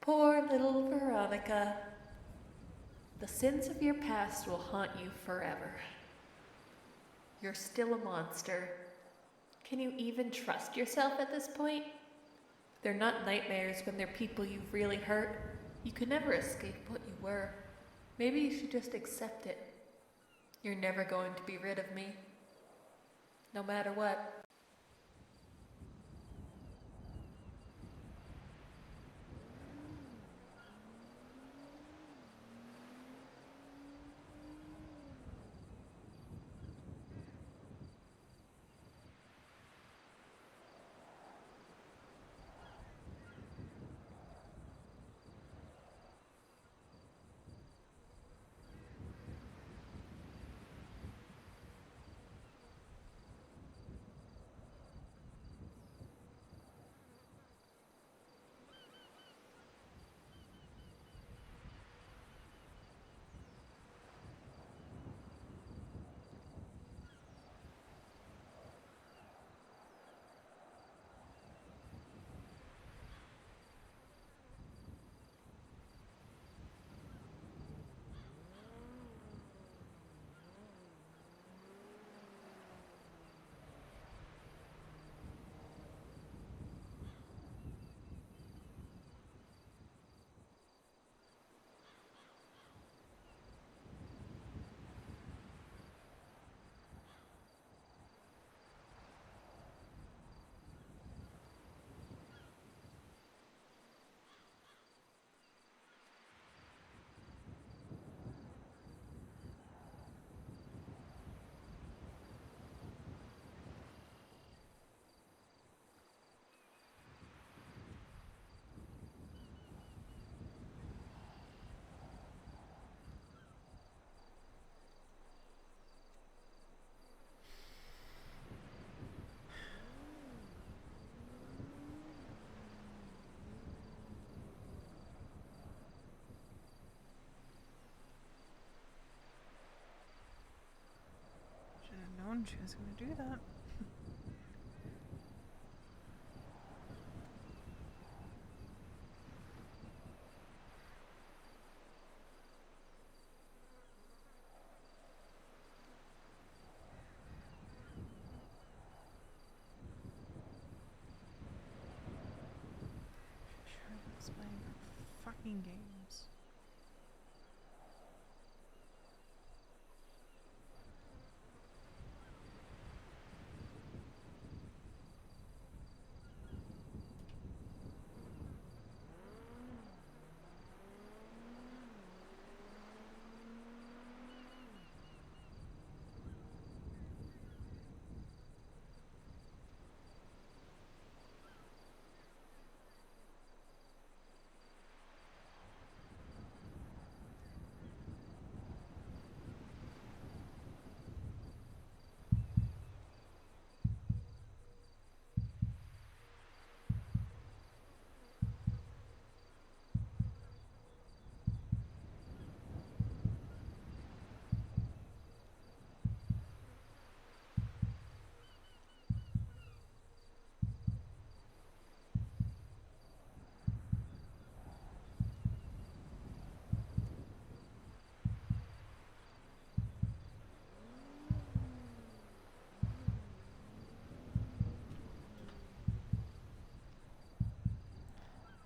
Poor little Veronica. The sins of your past will haunt you forever. You're still a monster. Can you even trust yourself at this point? They're not nightmares when they're people you've really hurt. You can never escape what you were. Maybe you should just accept it. You're never going to be rid of me. No matter what. She was going to do that. Sure was playing fucking games.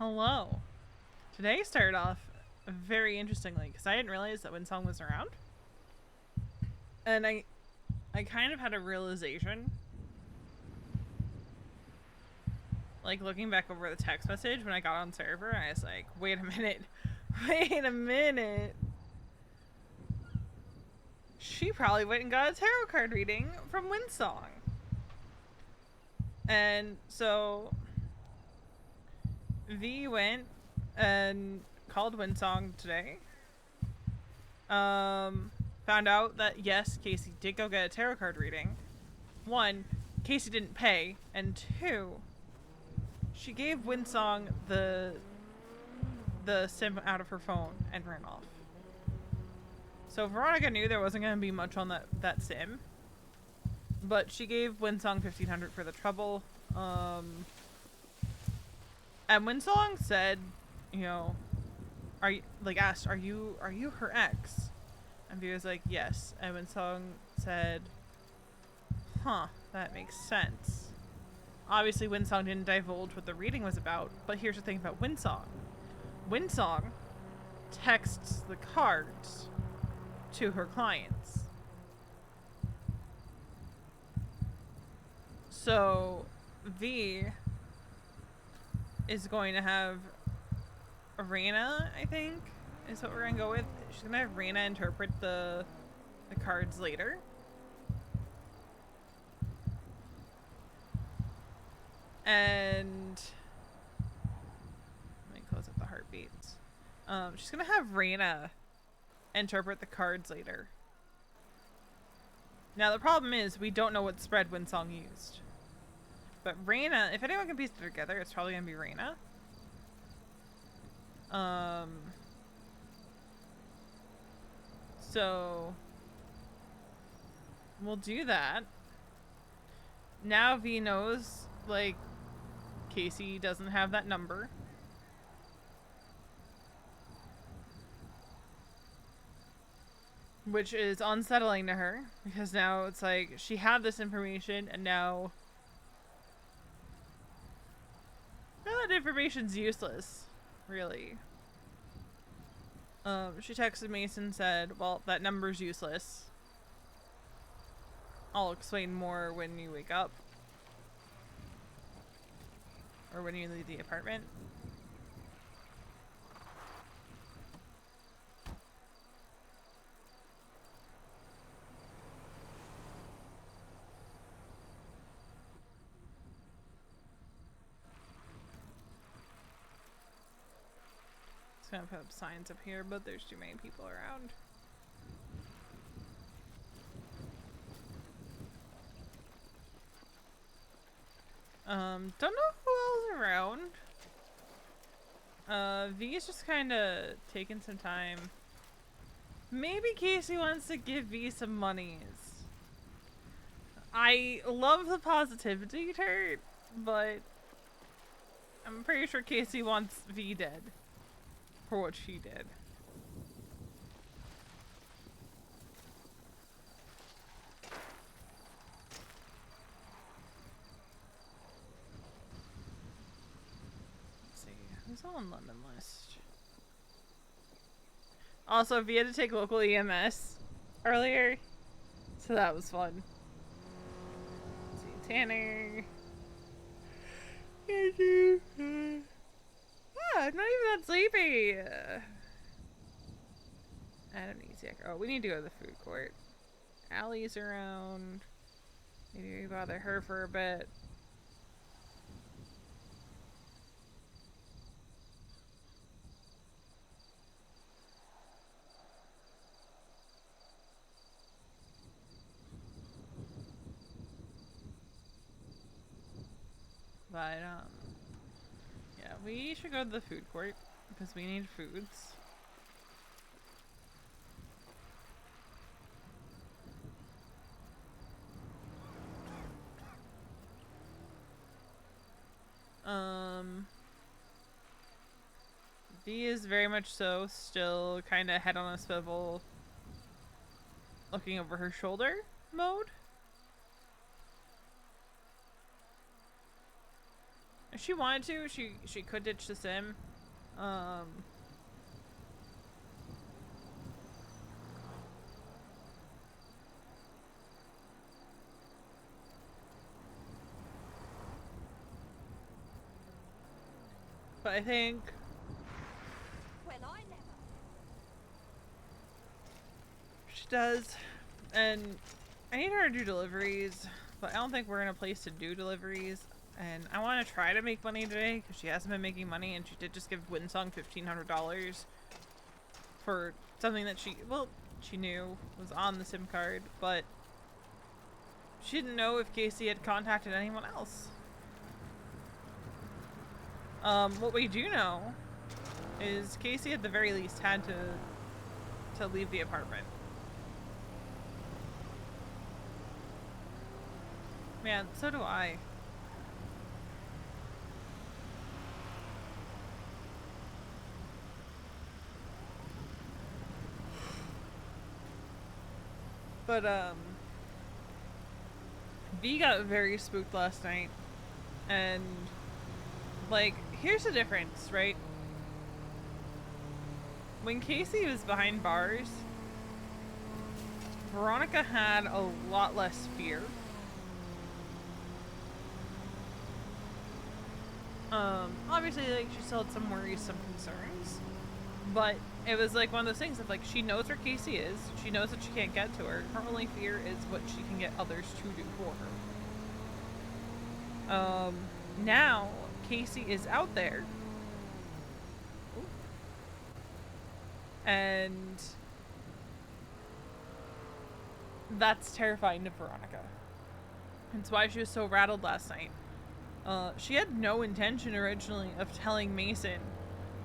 Hello. Today started off very interestingly because I didn't realize that Windsong was around. And I kind of had a realization. Like looking back over the text message when I got on server, and I was like, wait a minute. Wait a minute. She probably went and got a tarot card reading from Windsong. And so V went and called Windsong today. Found out that yes, Casey did go get a tarot card reading. 1, Casey didn't pay, and 2, she gave Windsong the SIM out of her phone and ran off. So Veronica knew there wasn't going to be much on that SIM, but she gave Windsong $1,500 for the trouble. And Windsong said you know, are you, like, asked, are you her ex? And V was like, yes. And Winsong said, huh, that makes sense. Obviously, Winsong didn't divulge what the reading was about, but here's the thing about Winsong. Winsong texts the cards to her clients. So, V is going to have Arena, I think, is what we're going to go with. She's going to have Arena interpret the cards later. And let me close up the heartbeats. She's gonna have Raina interpret the cards later. Now the problem is we don't know what spread Winsong used. But Raina, if anyone can piece it together, it's probably gonna be Raina. So we'll do that. Now V knows, like, Casey doesn't have that number. Which is unsettling to her, because now it's like she had this information and now that information's useless, really. She texted Mason and said, well, that number's useless. I'll explain more when you wake up. Or when you leave the apartment. Just gonna put up signs up here, but there's too many people around. Don't know who else is around. V is just kind of taking some time. Maybe Casey wants to give V some monies. I love the positivity turd, but I'm pretty sure Casey wants V dead for what she did. Who's on London list? Also, V had to take local EMS earlier, so that was fun. Let's see, Tanner. I'm not even that sleepy. Amnesiac. Oh, we need to go to the food court. Allie's around. Maybe we bother her for a bit. But, yeah, we should go to the food court, because we need foods. V is very much so still kind of head on a swivel, looking over her shoulder mode. If she wanted to, she could ditch the sim. But I think she does, and I need her to do deliveries, but I don't think we're in a place to do deliveries. And I want to try to make money today, because she hasn't been making money, and she did just give Winsong $1,500 for something that she knew was on the SIM card, but she didn't know if Casey had contacted anyone else. What we do know is Casey at the very least had to leave the apartment. Man, so do I. But V got very spooked last night, and like, here's the difference, right? When Casey was behind bars, Veronica had a lot less fear. Obviously, like, she still had some worries, some concerns, but it was like one of those things of like, she knows where Casey is, she knows that she can't get to her. Her only fear is what she can get others to do for her. Now Casey is out there, and that's terrifying to Veronica. That's why she was so rattled last night. She had no intention originally of telling Mason,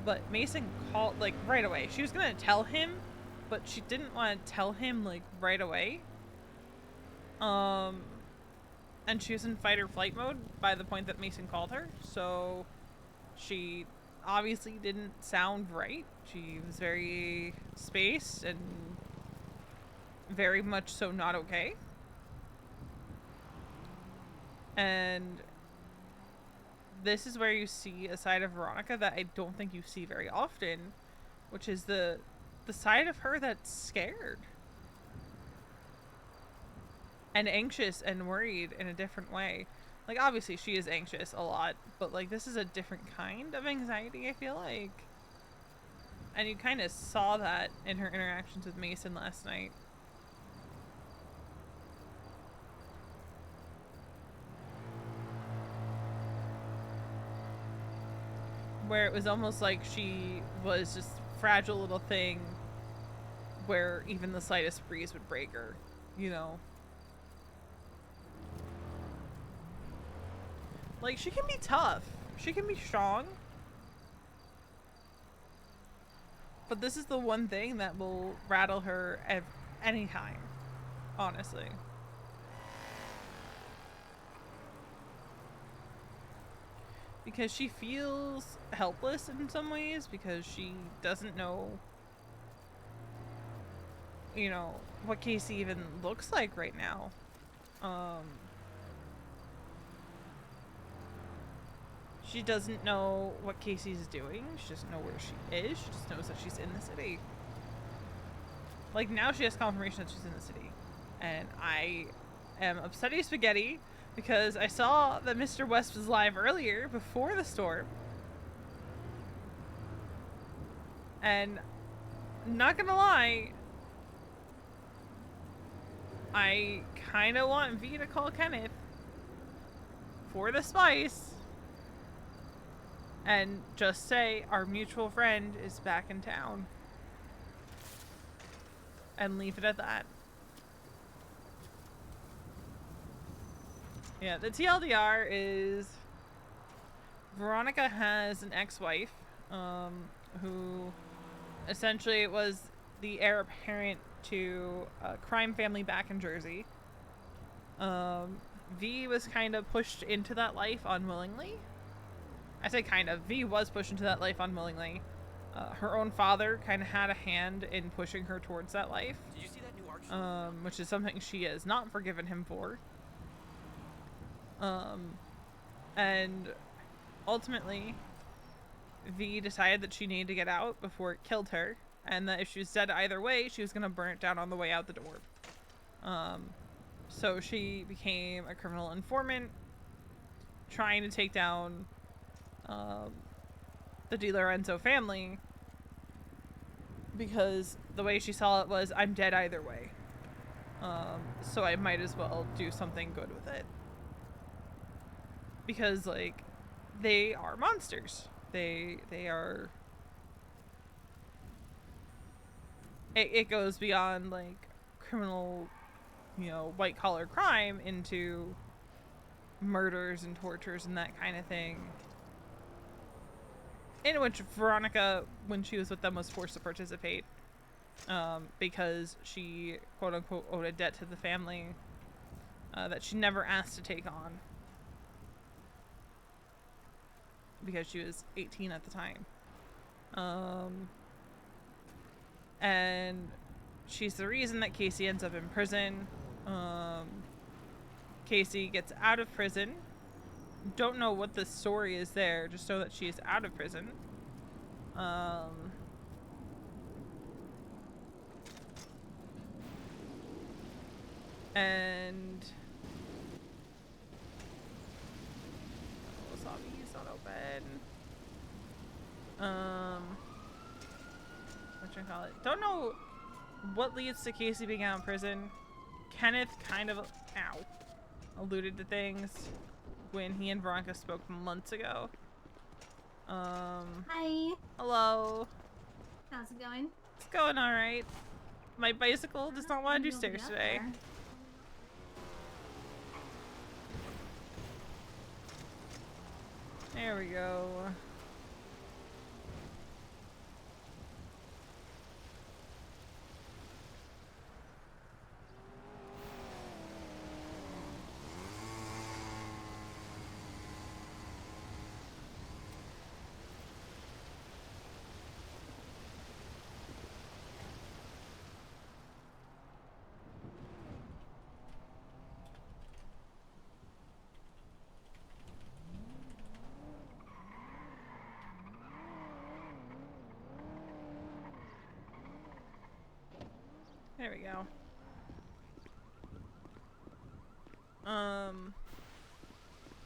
but Mason called, like, right away. She was gonna tell him, but she didn't want to tell him, like, right away. And she was in fight or flight mode by the point that Mason called her, so she obviously didn't sound right. She was very spaced and very much so not okay. And this is where you see a side of Veronica that I don't think you see very often, which is the side of her that's scared and anxious and worried in a different way. Like, obviously she is anxious a lot, but like, this is a different kind of anxiety, I feel like. And you kind of saw that in her interactions with Mason last night. Where it was almost like she was just a fragile little thing where even the slightest breeze would break her, you know? Like, she can be tough. She can be strong. But this is the one thing that will rattle her at any time, honestly. Because she feels helpless in some ways, because she doesn't know, you know, what Casey even looks like right now. She doesn't know what Casey's doing. She doesn't know where she is. She just knows that she's in the city. Like, now she has confirmation that she's in the city. And I am upsetty spaghetti because I saw that Mr. West was live earlier before the storm. And not gonna lie, I kind of want V to call Kenneth for the spice and just say our mutual friend is back in town. And leave it at that. Yeah, the TLDR is Veronica has an ex-wife who essentially was the heir apparent to a crime family back in Jersey. V was kind of pushed into that life unwillingly. I say kind of. V was pushed into that life unwillingly. Her own father kind of had a hand in pushing her towards that life. Did you see that new art show? Which is something she has not forgiven him for. And ultimately, V decided that she needed to get out before it killed her, and that if she was dead either way, she was going to burn it down on the way out the door. So she became a criminal informant, trying to take down the DiLorenzo family, because the way she saw it was, I'm dead either way. So I might as well do something good with it. Because, like, they are monsters. They are... It goes beyond, like, criminal, you know, white-collar crime into murders and tortures and that kind of thing. In which Veronica, when she was with them, was forced to participate. Because she, quote-unquote, owed a debt to the family that she never asked to take on. Because she was 18 at the time. And she's the reason that Casey ends up in prison. Casey gets out of prison. Don't know what the story is there, just know that she is out of prison. And Wasabi's not open. Whatchamacallit? Don't know what leads to Casey being out of prison. Kenneth kind of alluded to things when he and Veronica spoke months ago. Hi. Hello. How's it going? It's going alright. My bicycle does not want to do You'll be stairs up today. there. There we go. There we go.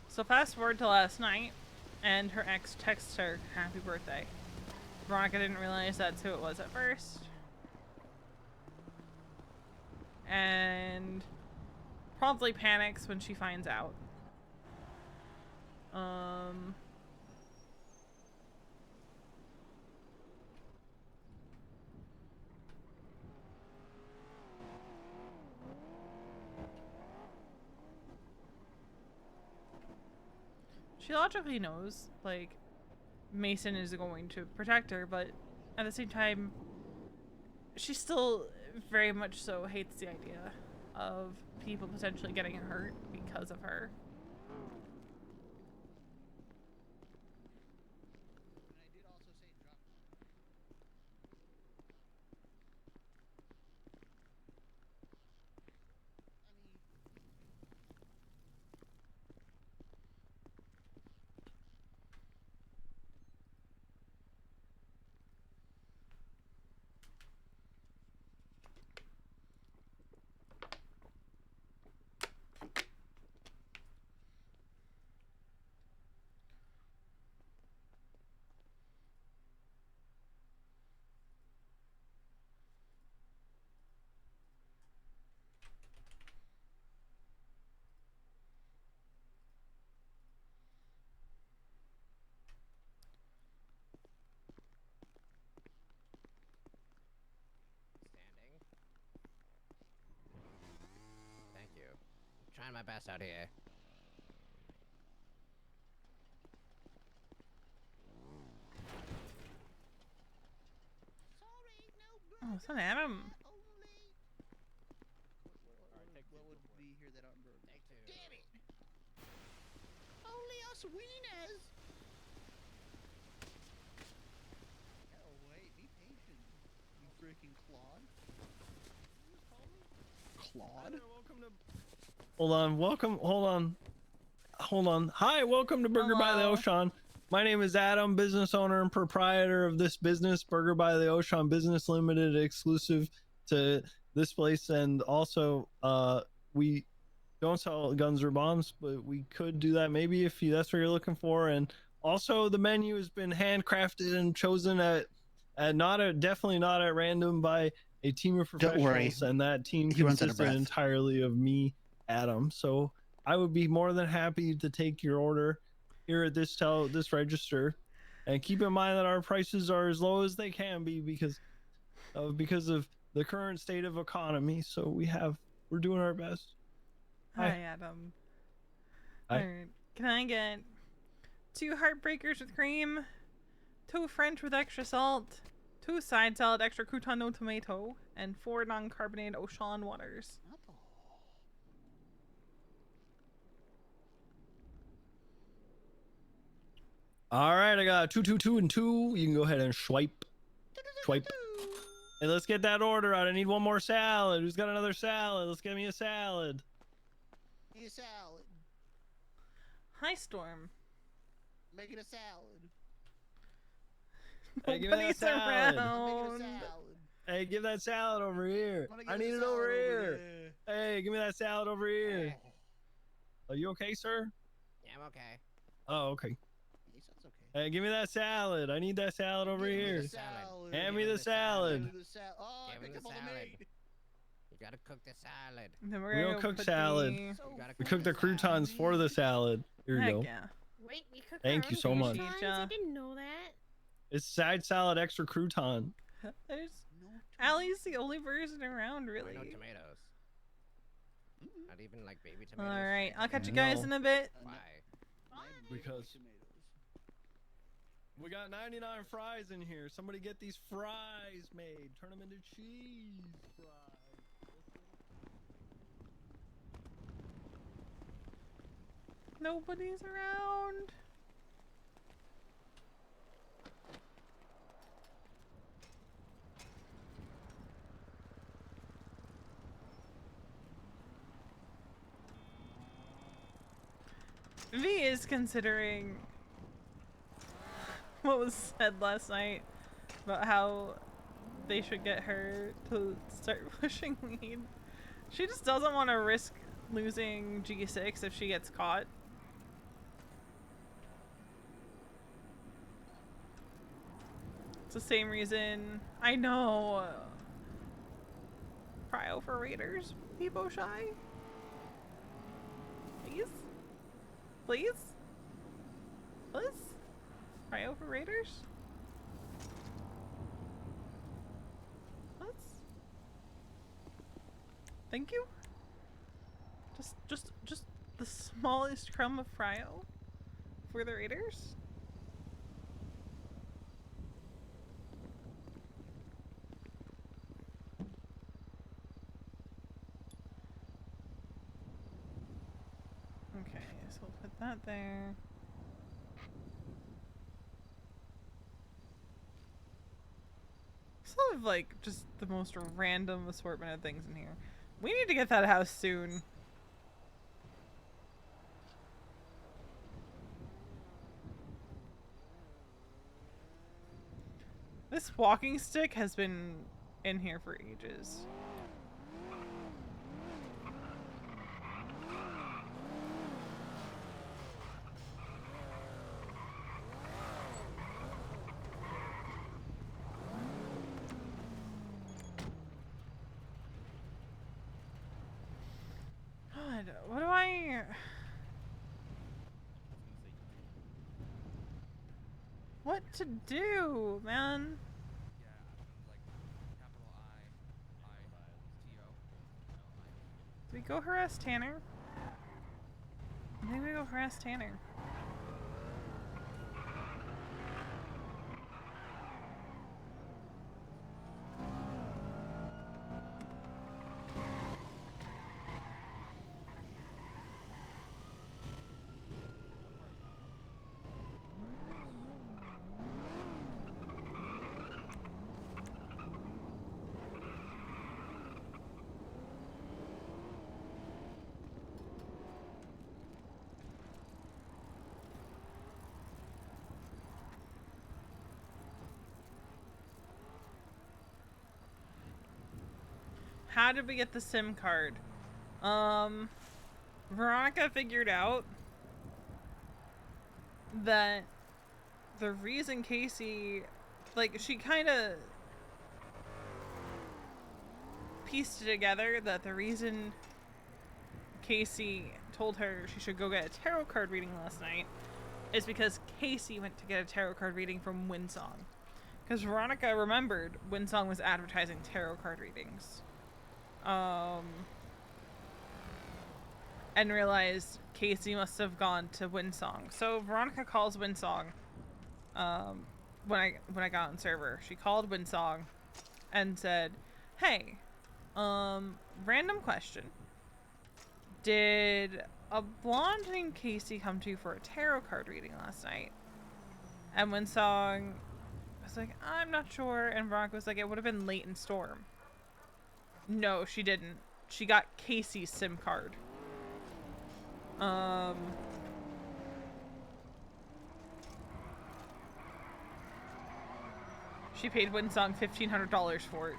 So fast forward to last night, and her ex texts her, "Happy birthday." Veronica didn't realize that's who it was at first. And promptly panics when she finds out. She logically knows, like, Mason is going to protect her, but at the same time, she still very much so hates the idea of people potentially getting hurt because of her. Standing. Thank you. Trying my best out here. Oh, it's not Adam. What would be here that aren't burgers? Take two. Damn it! Only us wieners! Oh wait, be patient. You freaking Claude. Claude? Hold on, hold on. Hi, welcome to Burger by the Hello. Ocean. My name is Adam, business owner and proprietor of this business, Burger by the Ocean Business Limited, exclusive to this place. And also, we don't sell guns or bombs, but we could do that maybe if that's what you're looking for. And also, the menu has been handcrafted and chosen at definitely not at random by a team of Don't worry. professionals, and that team He runs out of consisted breath. entirely of me, Adam. So I would be more than happy to take your order here at this register, and keep in mind that our prices are as low as they can be because of the current state of economy. So we're doing our best. Hi, Hi. Adam. Hi. Alright, can I get 2 heartbreakers with cream, 2 French with extra salt, 2 side salad extra crouton no tomato, and 4 non-carbonated Ocean waters? All right, I got 2, 2, 2, and 2. You can go ahead and swipe. Hey, let's get that order out. I need one more salad. Who's got another salad? Let's get me a salad. Eat a salad. Hi, Storm. Making a salad. Hey, give me that Nobody's salad. I'm making a around. salad. Hey, give that salad over here. I'm gonna get I a need it salad over here. there. Hey, give me that salad over here. Are you okay, sir? Yeah, I'm okay. Oh, okay. He sounds okay. Hey, give me that salad. I need that salad over Give me here. the salad. Hand me Give him the the salad. salad. Give me the salad. Oh, I Give him picked the up all the salad. meat. You gotta cook the salad. Then We we're gonna don't go cook put salad. the- So You gotta We cook cooked the salad. croutons for the salad. Here you Heck go. yeah. Wait, we cook Thank our you own so much. croutons? Appreciate ya. I didn't know that. It's side salad extra crouton. There's No Allie's the only person around, Why really. no tomatoes? Mm-mm. Not even like baby tomatoes. All right, I'll catch you No. guys in a bit. No. Why? Because- Tomatoes. We got 99 fries in here. Somebody get these fries made. Turn them into cheese fries. Nobody's around. V is considering what was said last night about how they should get her to start pushing weed. She just doesn't want to risk losing G6 if she gets caught. It's the same reason I know. Cryo for Raiders, Peebo Shy. Please? Please? Please? Cryo for Raiders? Let's. Thank you. Just the smallest crumb of cryo for the Raiders. Okay, so we'll put that there. Sort of like just the most random assortment of things in here. We need to get that house soon. This walking stick has been in here for ages. God, what do I... What to do, man? Do we go harass Tanner? I think we go harass Tanner. How did we get the SIM card? Veronica figured out that the reason Casey, like, she kind of pieced it together that the reason Casey told her she should go get a tarot card reading last night is because Casey went to get a tarot card reading from Winsong. Because Veronica remembered Winsong was advertising tarot card readings. And realized Casey must have gone to Winsong. So Veronica calls Winsong. When I got on server, she called Winsong and said, "Hey, random question. Did a blonde named Casey come to you for a tarot card reading last night?" And Winsong was like, I'm not sure. And Veronica was like, it would have been late in storm. No, she didn't. She got Casey's SIM card. She paid Winsong $1,500 for it.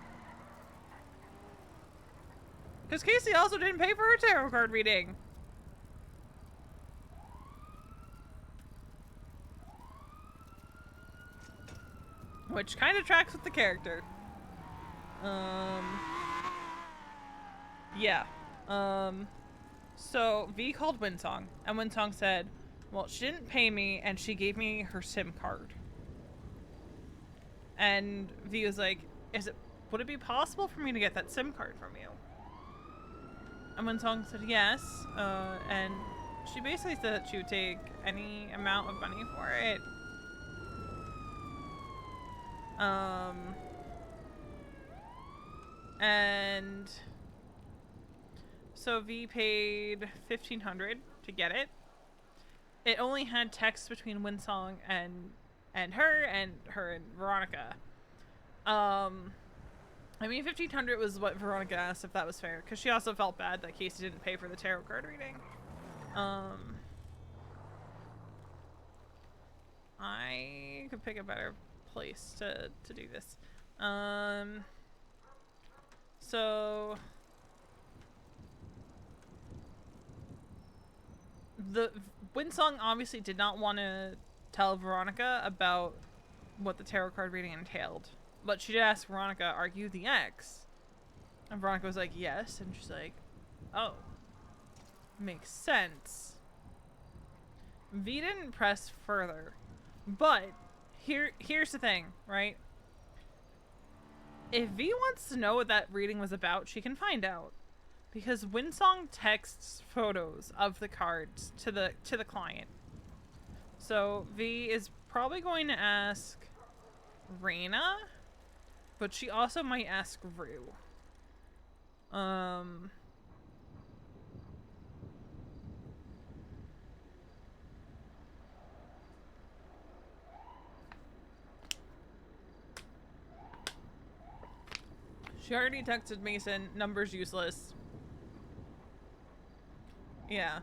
Because Casey also didn't pay for her tarot card reading. Which kind of tracks with the character. Yeah. So V called Winsong, and Winsong said, well, she didn't pay me, and she gave me her SIM card. And V was like, would it be possible for me to get that SIM card from you? And Winsong said yes, and she basically said that she would take any amount of money for it. And so V paid $1,500 to get it. It only had text between Winsong and her and Veronica. I mean, $1,500 was what Veronica asked, if that was fair, because she also felt bad that Casey didn't pay for the tarot card reading. I could pick a better place to do this. So the Winsong obviously did not want to tell Veronica about what the tarot card reading entailed, but she did ask Veronica, "Are you the ex?" And Veronica was like, "Yes," and she's like, "Oh, makes sense." V didn't press further, but here's the thing, right? If V wants to know what that reading was about, she can find out. Because Winsong texts photos of the cards to the client. So V is probably going to ask Raina, but she also might ask Rue. She already texted Mason, number's useless. Yeah.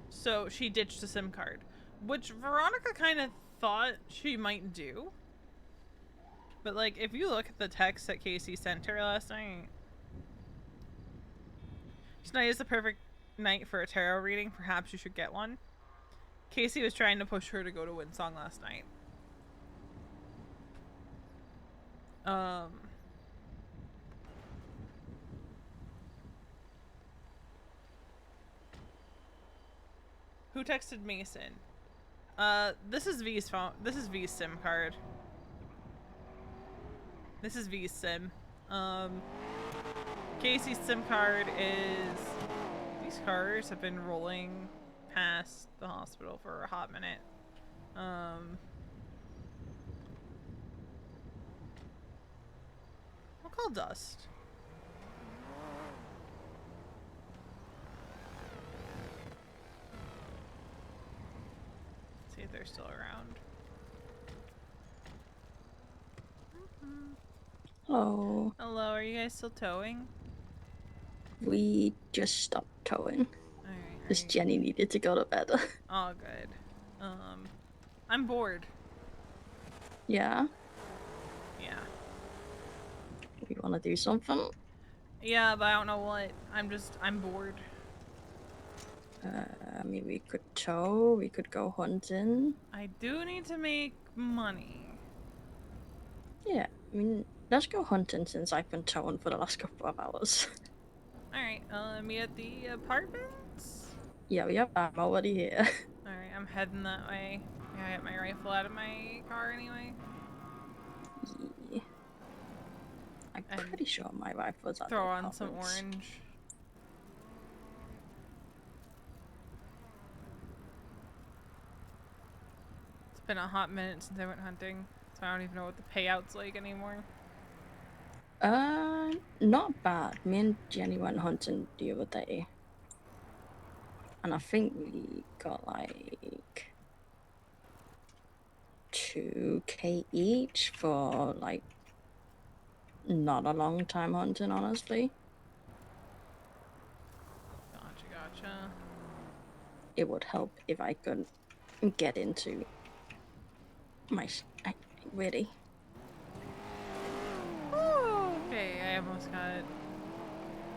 So she ditched the SIM card, which Veronica kind of thought she might do. But like, if you look at the text that Casey sent her last night, tonight is the perfect night for a tarot reading. Perhaps you should get one. Casey was trying to push her to go to Winsong last night. Who texted Mason? This is V's phone. This is V's SIM card. This is V's SIM. Casey's SIM card is... These cars have been rolling past the hospital for a hot minute. I'll call Dust. See if they're still around. Hello. Hello, are you guys still towing? We just stopped towing. Alright. Because Jenny needed to go to bed. Oh, good. I'm bored. Yeah? Yeah. We want to do something? Yeah, but I don't know what. I'm bored. I mean, we could tow, we could go hunting. I do need to make money. Yeah, I mean, let's go hunting since I've been towing for the last couple of hours. Alright, meet at the apartments? Yeah, we have I'm already here. Alright, I'm heading that way. I get my rifle out of my car anyway. Yeah. I'm And pretty sure my rifle's at Throw the on some apartments. orange. It's been a hot minute since I went hunting, so I don't even know what the payout's like anymore. Not bad. Me and Jenny went hunting the other day. And I think we got like 2K each for like not a long time hunting, honestly. Gotcha. It would help if I could get into my really. Okay, I almost got it.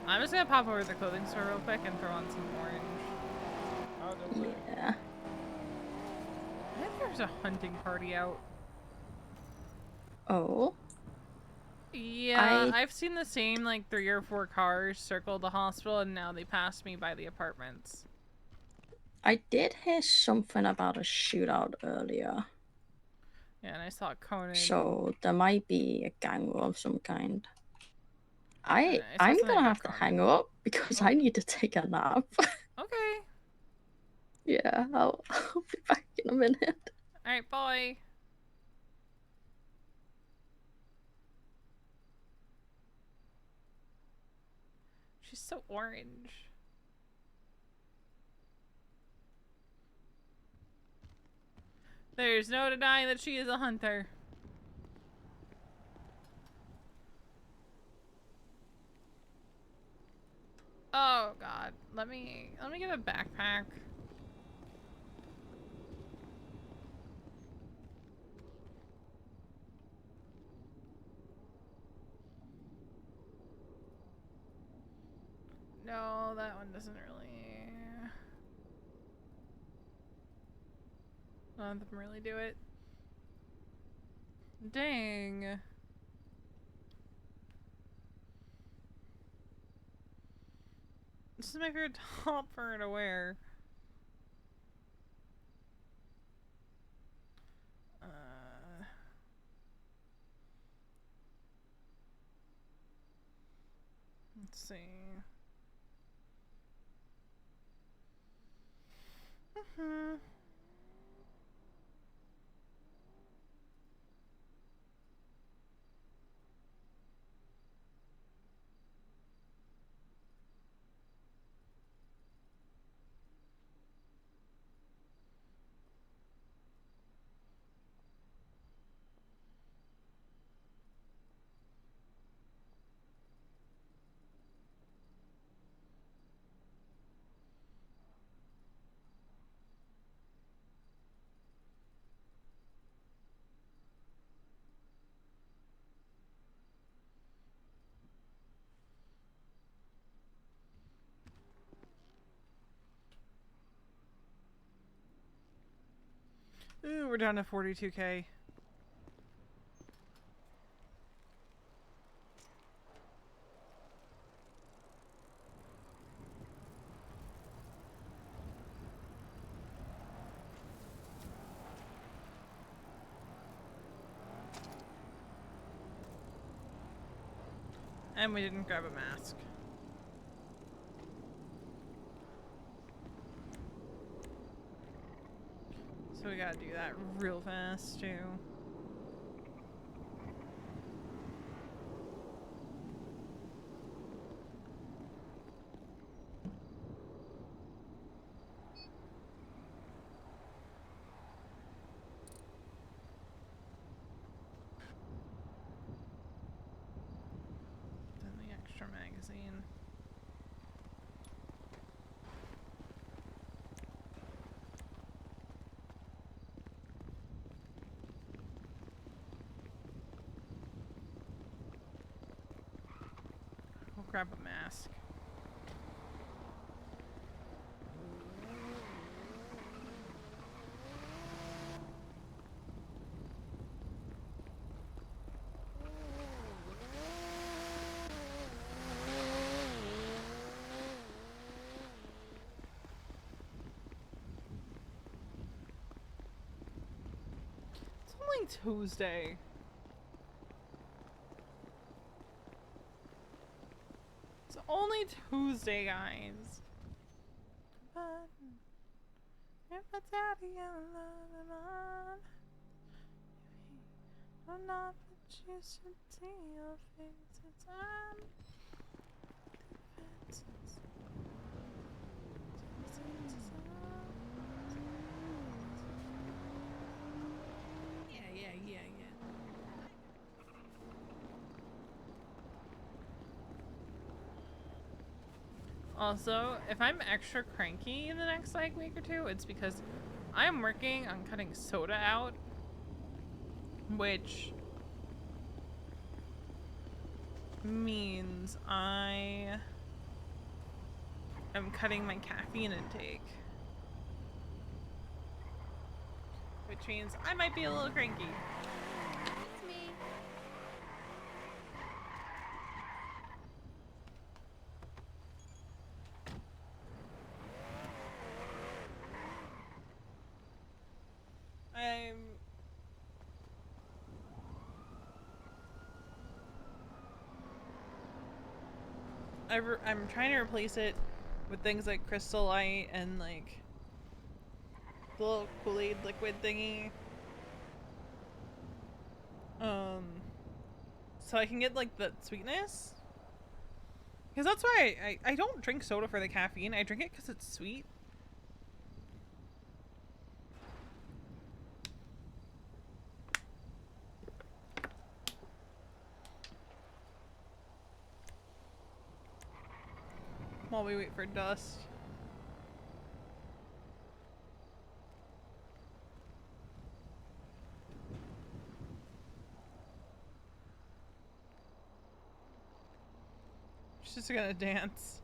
I'm just gonna pop over to the clothing store real quick and throw on some orange. Yeah. I think there's a hunting party out. Oh, Yeah, I've seen the same like 3 or 4 cars circle the hospital, and now they passed me by the apartments. I did hear something about a shootout earlier. Yeah, and I saw Conan. So there might be a gang war of some kind. I saw I'm something gonna about have to Conan. hang up because Oh. I need to take a nap. Okay. Yeah, I'll be back in a minute. Alright, bye. She's so orange. There's no denying that she is a hunter. Oh god. Let me get a backpack. No, that one doesn't really. None of them really do it. Dang. This is my favorite top for her to wear. Let's see. Ooh, we're down to 42K. And we didn't grab a mask. So we gotta do that real fast, too. Then the extra magazine. We'll grab a mask. It's only Tuesday. It's only Tuesday, guys. But if I tell you I'm on, I'm not, but you should see your face. It's Yeah. Also, if I'm extra cranky in the next like week or two, it's because I'm working on cutting soda out, which means I am cutting my caffeine intake. Which means I might be a little cranky. It's me. I'm trying to replace it with things like Crystal Light and like the little Kool-Aid liquid thingy. So I can get like the sweetness. Because that's why I don't drink soda for the caffeine. I drink it because it's sweet. While we wait for dust. She's just gonna dance.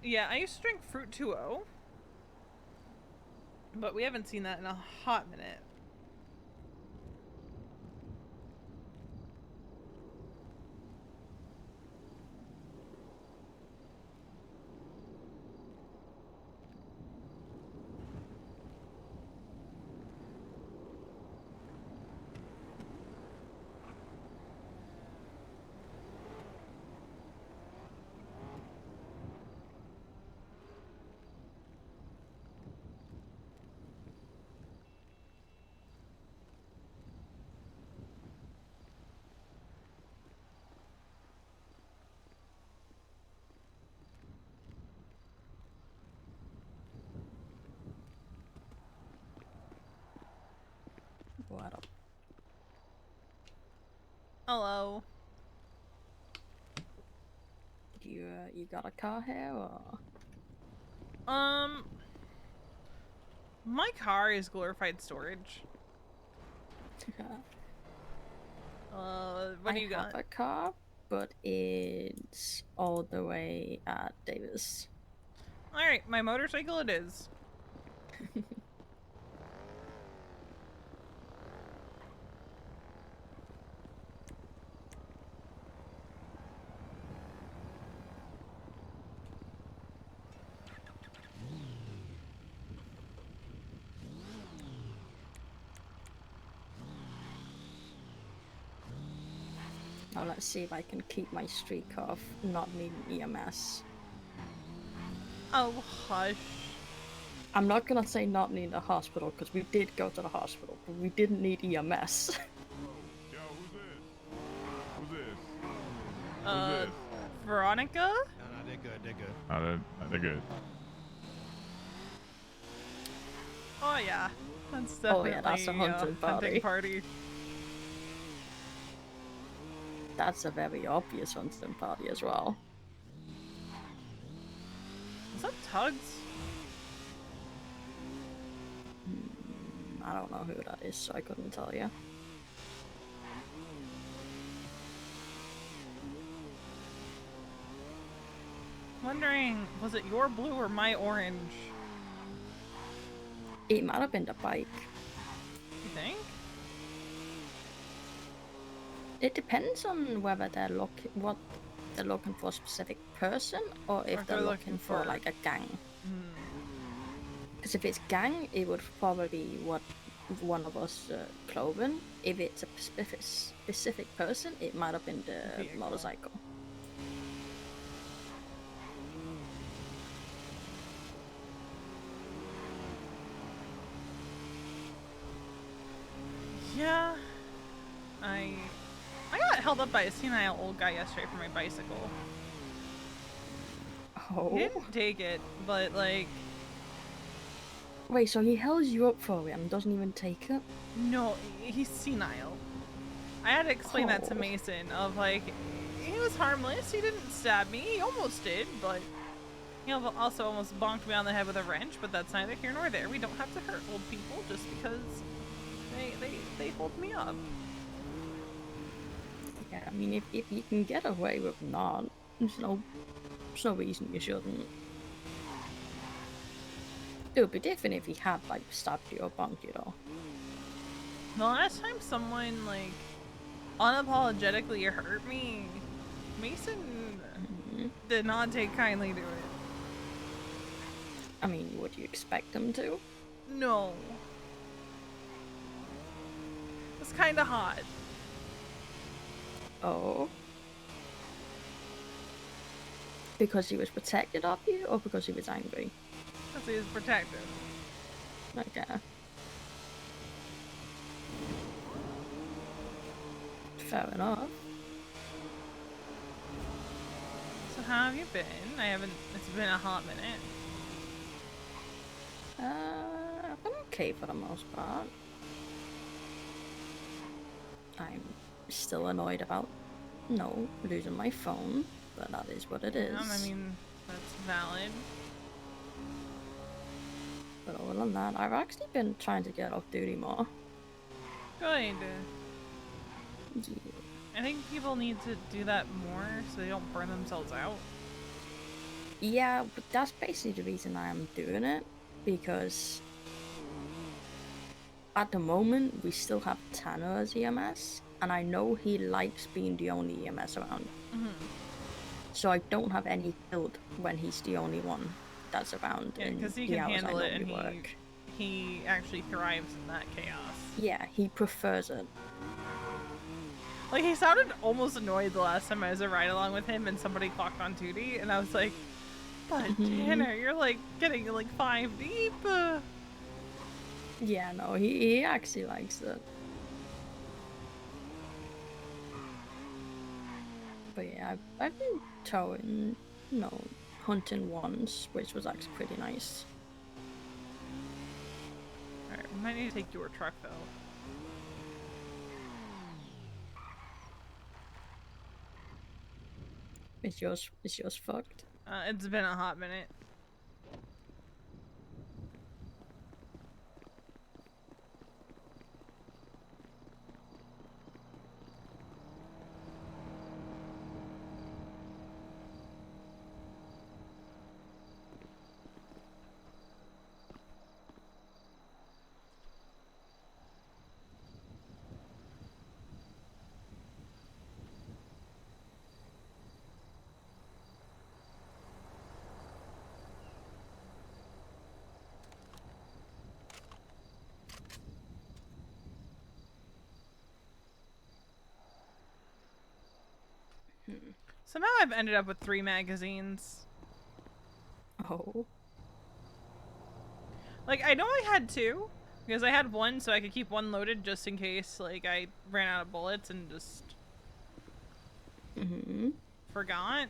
Yeah, I used to drink Fruit 2.0, but we haven't seen that in a hot minute. What up? Hello. You got a car here or? My car is glorified storage. What do you I got? have a car, but it's all the way at Davis. Alright, my motorcycle it is. Now let's see if I can keep my streak of not needing EMS. Oh, hush. I'm not gonna say not needing the hospital because we did go to the hospital, but we didn't need EMS. Yo, who's this? Veronica? No, they're good. They're good. They're good. Oh yeah. That's Oh, definitely yeah, that's a hunting hunting party. That's a very obvious hunting party as well. Is that Tugs? I don't know who that is, so I couldn't tell you. Wondering, was it your blue or my orange? It might have been the bike. You think? It depends on whether they're what they're looking for a specific person or if Or if they're they're looking looking for for- like a gang. Because if it's gang, it would probably be what one of us clothing. If it's a specific person, it might have been the Vehicle. motorcycle. Yeah. I got held up by a senile old guy yesterday for my bicycle. Oh. He didn't take it, but like, Wait, so he held you up for it and doesn't even take it? no, he's senile. I had to explain that to Oh. Mason of like, he was harmless. He didn't stab me. He almost did, but he also almost bonked me on the head with a wrench. But that's neither here nor there. We don't have to hurt old people just because they hold me up. Yeah, I mean, if you can get away with not, there's no reason you shouldn't. It would be different if he had, like, stabbed you or bonked you, though. The last time someone like unapologetically hurt me, Mason did not take kindly to it. I mean, would you expect him to? No. It's kind of hot. Oh. Because he was protected of you, or because he was angry? Because he was protected. Okay. Fair enough. So how have you been? It's been a hot minute. I've been okay for the most part. I'm still annoyed about, losing my phone, but that is what it is. I mean, that's valid. But other than that, I've actually been trying to get off duty more. Good. Yeah. I think people need to do that more so they don't burn themselves out. Yeah, but that's basically the reason I am doing it, because at the moment we still have Tanner as EMS, and I know he likes being the only EMS around. So I don't have any guilt when he's the only one that's around. Yeah, because he the can hours handle I it and normally work. he actually thrives in that chaos. Yeah, he prefers it. Like, he sounded almost annoyed the last time I was a ride along with him and somebody clocked on duty, and I was like, but Tanner, you're like getting like 5 deep. Yeah, no, he actually likes it. But yeah, I've been towing, hunting once, which was actually pretty nice. Alright, we might need to take your truck though. Is yours fucked? It's been a hot minute. Somehow I've ended up with 3 magazines. Oh. Like, I know I had 2, because I had 1 so I could keep 1 loaded just in case, like, I ran out of bullets and just forgot.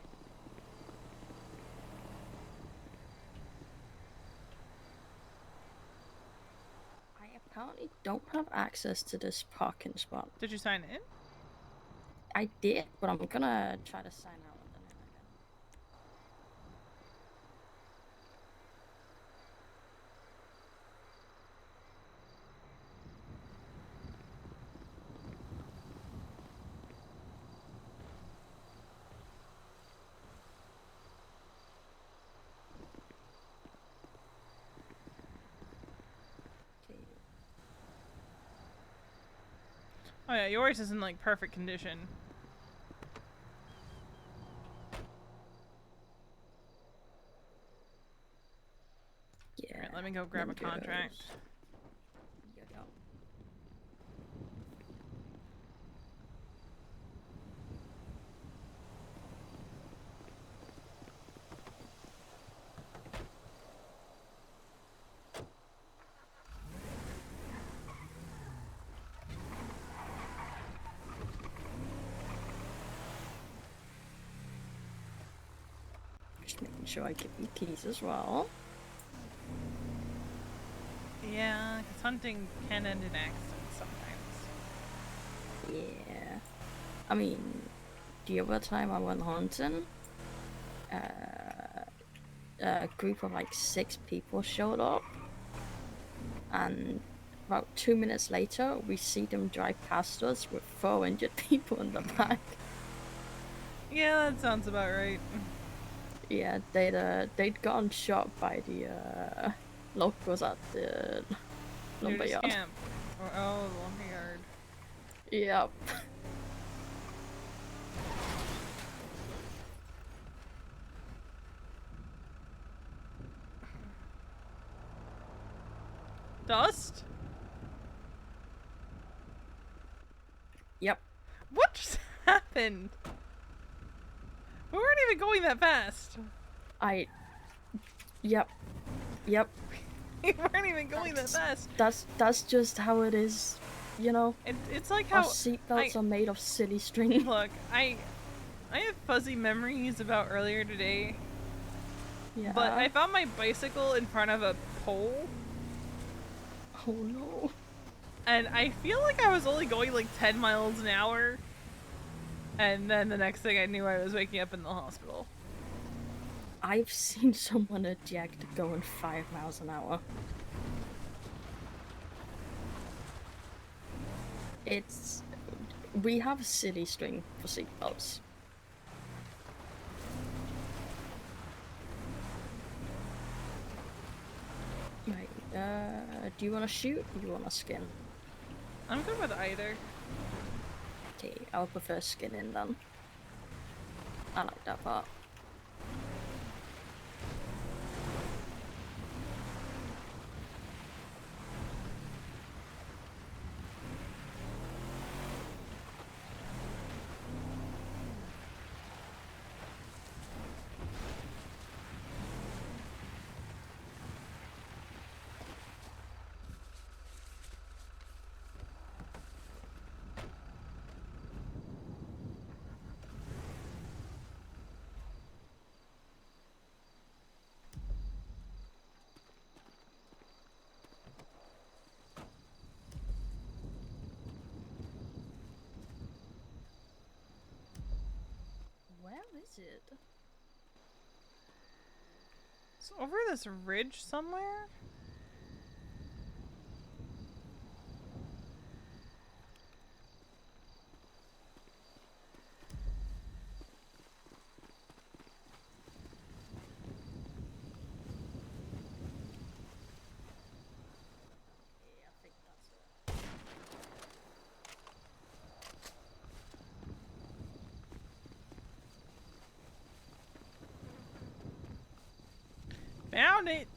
I apparently don't have access to this parking spot. Did you sign in? I did, but I'm gonna try to sign out with them again. Okay. Oh yeah, yours is in, like, perfect condition. Yeah. Alright, let me go grab a then contract. goes- Yeah, go. Just making sure I give you keys as well. Yeah, because hunting can end in accidents sometimes. Yeah. I mean, the other time I went hunting, a group of like 6 people showed up, and about 2 minutes later, we see them drive past us with 400 people in the back. Yeah, that sounds about right. Yeah, they'd gotten shot by the locals at the Nudist lumberyard. camp. Oh, the lumberyard. Yep. Dust? Yep. What just happened? We weren't even going that fast. Yep. Yep. We weren't even going that fast. That's just how it is, you know. It's like Our how seatbelts are made of silly string. Look, I have fuzzy memories about earlier today, Yeah. but I found my bicycle in front of a pole, Oh no. and I feel like I was only going like 10 miles an hour, and then the next thing I knew I was waking up in the hospital. I've seen someone eject going 5 miles an hour. We have a silly string for seatbelts. Right, do you want to shoot or do you want to skin? I'm good with either. Okay, I'll prefer skinning then. I like that part. Where is it? It's over this ridge somewhere? Yeah, I think that's it. Found it!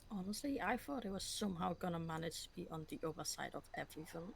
Honestly, I thought it was somehow gonna manage to be on the other side of everything.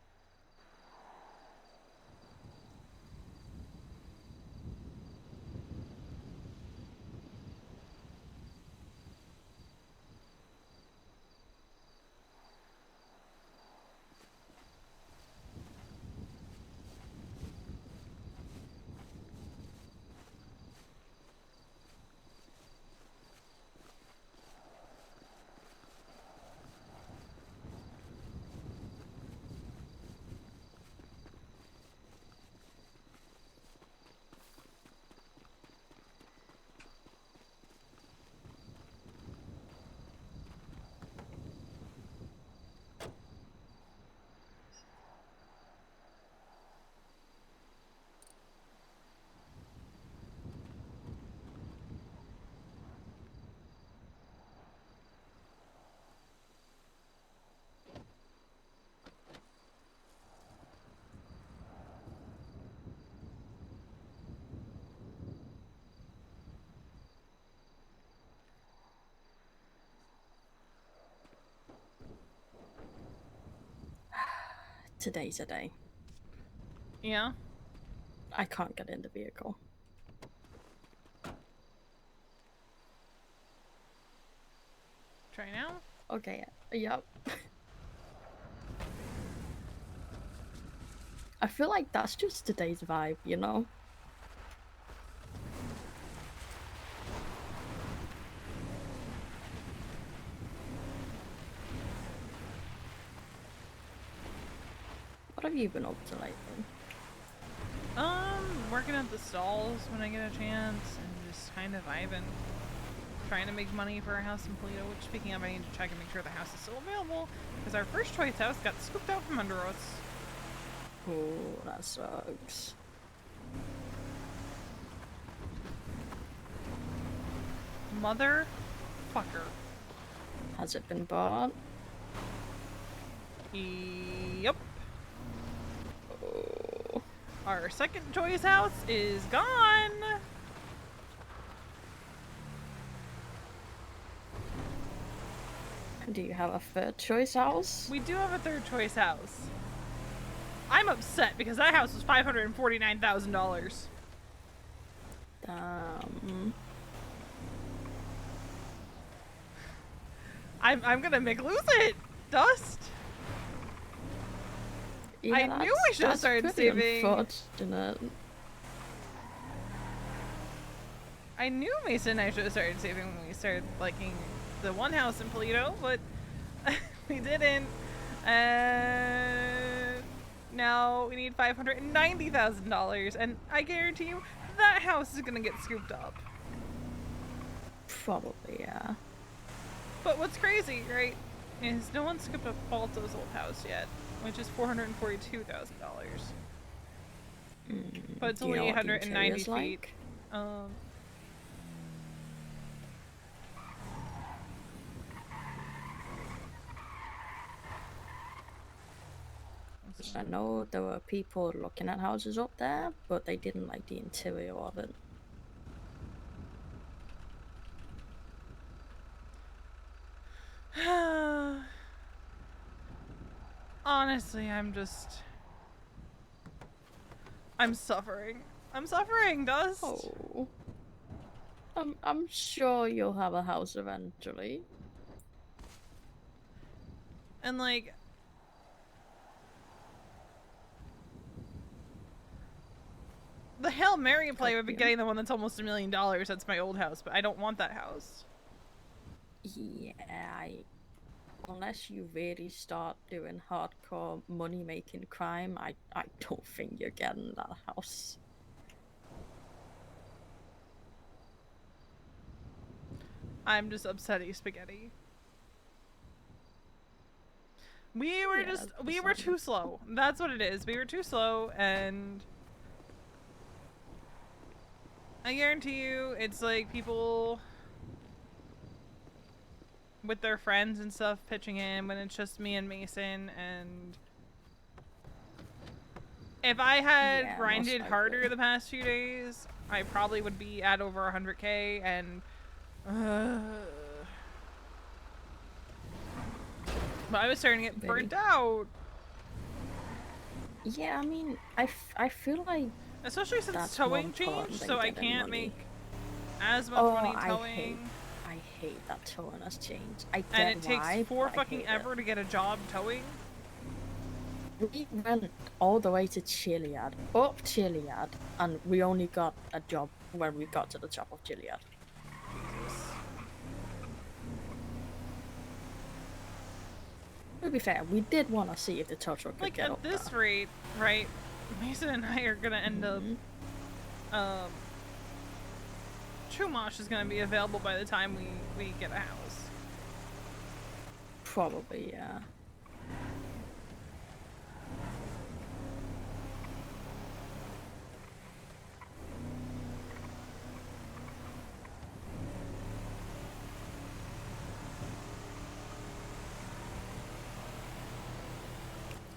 Today's a day. Yeah? I can't get in the vehicle. Try now. Okay, yep. I feel like that's just today's vibe, you know? What have you been up to lately? Working at the stalls when I get a chance and just kind of vibing. Trying to make money for our house in Polito, which speaking of, I need to check and make sure the house is still available because our first choice house got scooped out from under us. Oh, that sucks. Motherfucker. Has it been bought? Yep. Oh. Our second choice house is gone. Do you have a third choice house? We do have a third choice house. I'm upset because that house was $549,000. I'm gonna make lose it, Dust. Yeah, I knew we should have that's started pretty saving. Unfortunate. I knew Mason and I should have started saving when we started liking the one house in Polito, but we didn't. And now we need $590,000, and I guarantee you that house is gonna get scooped up. Probably, yeah. But what's crazy, right, is no one scooped up Balto's old house yet, which is $442,000. But it's Do you only know what the 890 interior's feet. like? I know there were people looking at houses up there, but they didn't like the interior of it. Honestly, I'm suffering. I'm suffering, Dust. Oh. I'm sure you'll have a house eventually. And like, the Hail Mary play would be getting the one that's almost $1 million. That's my old house, but I don't want that house. Yeah, unless you really start doing hardcore money-making crime, I don't think you're getting that house. I'm just upsetty spaghetti. We were we were too slow. That's what it is. We were too slow, and I guarantee you it's like people with their friends and stuff pitching in when it's just me and Mason. And if I had grinded harder the past few days, I probably would be at over 100K. And but I was starting to get burnt out. Yeah, I mean, I feel like, especially since that's towing more changed, important so than I getting can't money. make as much money towing. I hate that towing has changed. I get And it why, takes but I fucking hate it. ever to get a job towing. We went all the way to Chiliad, up Chiliad, and we only got a job when we got to the top of Chiliad. Jesus. To be fair, we did want to see if the tow truck could Like, get at up this there. rate, right, Mason and I are gonna end up, Chumash is gonna be available by the time we get a house. Probably, yeah.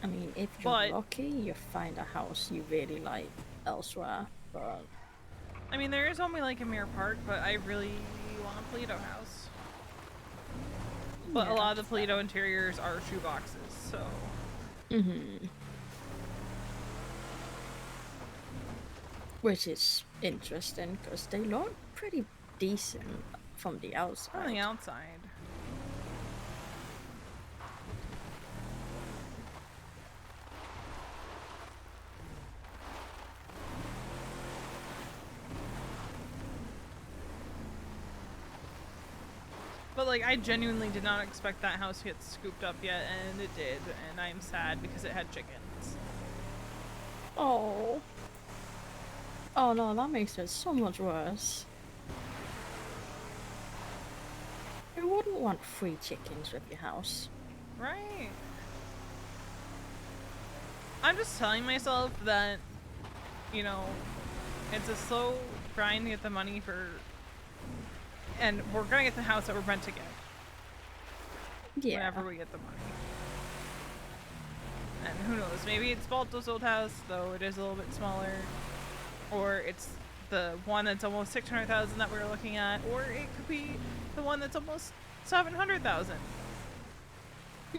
I mean, if you're lucky, you find a house you really like elsewhere, but... I mean, there is only like a Mirror Park, but I really want a Polito house. But a lot of the Polito interiors are shoeboxes, so... Which is interesting, because they look pretty decent from the outside. On the outside. But like, I genuinely did not expect that house to get scooped up yet, and it did, and I'm sad because it had chickens. Oh. Oh no, that makes it so much worse. You wouldn't want free chickens with your house. Right. I'm just telling myself that, you know, it's a slow grind to get the money for, and we're gonna get the house that we're meant to get. Yeah. Whenever we get the money. And who knows, maybe it's Balto's old house, though it is a little bit smaller. Or it's the one that's almost 600,000 that we were looking at. Or it could be the one that's almost 700,000.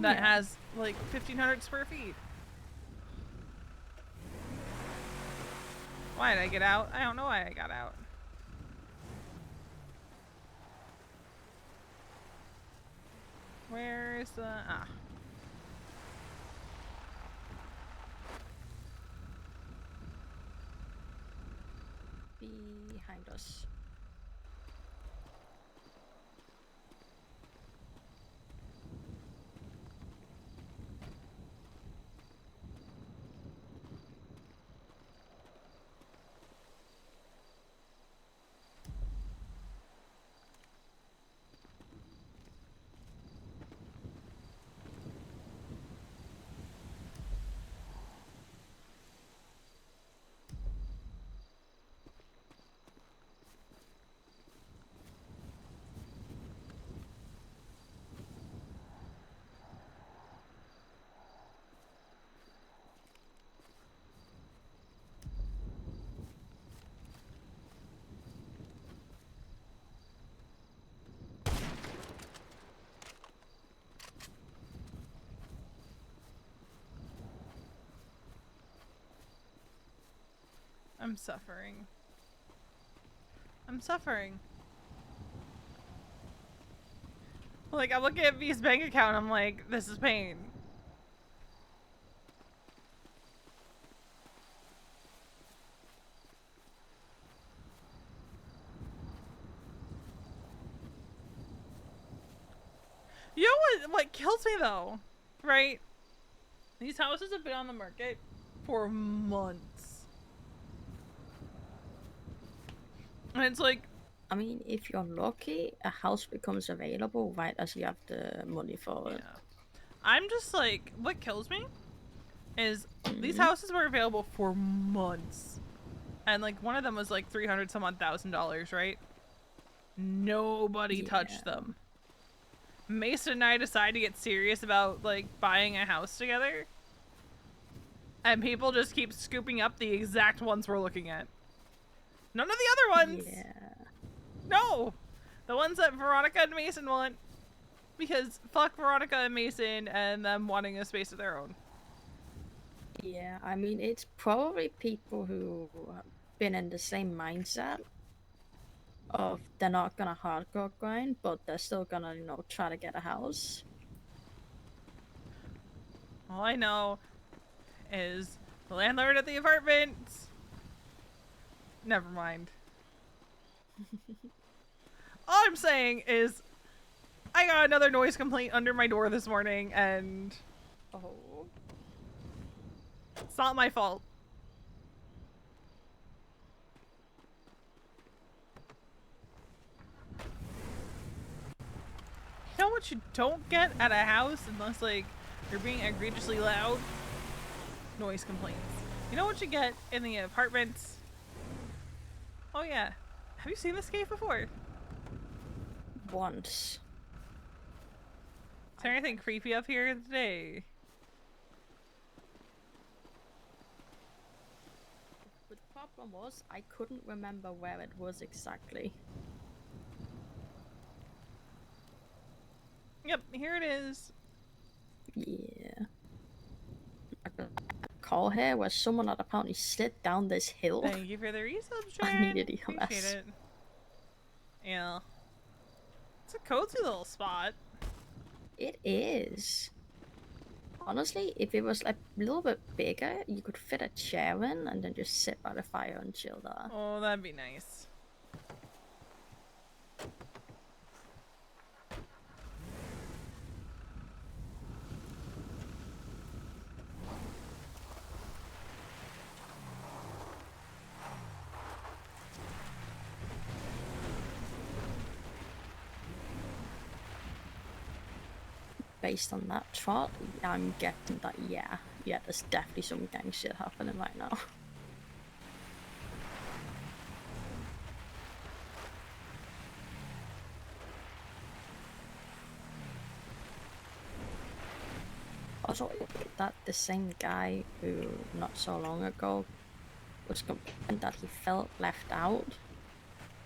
That has like 1,500 square feet. Why did I get out? I don't know why I got out. Where's the... ah. Behind us. I'm suffering. I'm suffering. Like, I'm looking at V's bank account, I'm like, this is pain. You know what kills me though, right? These houses have been on the market for months. And it's like, I mean, if you're lucky, a house becomes available right as you have the money for it. yeah. I'm just like, what kills me is these Mhm. houses were available for months. And like one of them was like 300 some odd $1,000, right? Nobody touched Yeah. them. Mason and I decided to get serious about like buying a house together. And people just keep scooping up the exact ones we're looking at. None of the other ones. Yeah. No. The ones that Veronica and Mason want. Because fuck Veronica and Mason and them wanting a space of their own. Yeah, I mean, it's probably people who have been in the same mindset of they're not gonna hardcore grind, but they're still gonna, try to get a house. All I know is the landlord at the apartment. Never mind. All I'm saying is I got another noise complaint under my door this morning and Oh. it's not my fault. You know what you don't get at a house unless like you're being egregiously loud? Noise complaints. You know what you get in the apartments? Oh yeah. Have you seen this cave before? Once. Is there anything creepy up here today? But the problem was, I couldn't remember where it was exactly. Yep, here it is. Yeah. Call here where someone had apparently slid down this hill. Thank you for the resub, I Sharon. needed EMS. Appreciate it. Yeah. It's a cozy little spot. It is. Honestly, if it was like a little bit bigger, you could fit a chair in and then just sit by the fire and chill there. Oh, that'd be nice. based on that trot, I'm guessing that yeah, there's definitely some gang shit happening right now. Also, is that the same guy who not so long ago was complaining that he felt left out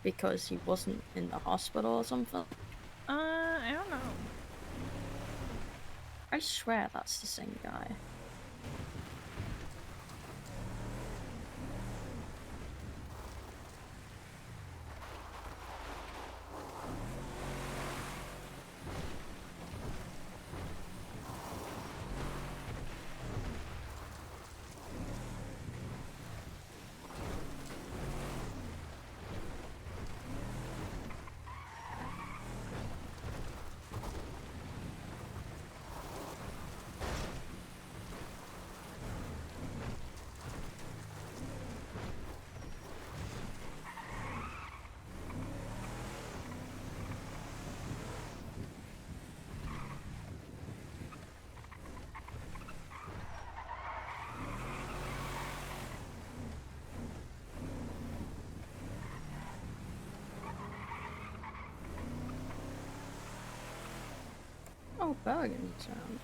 because he wasn't in the hospital or something? I don't know. I swear that's the same guy. Oh, Bergen's around.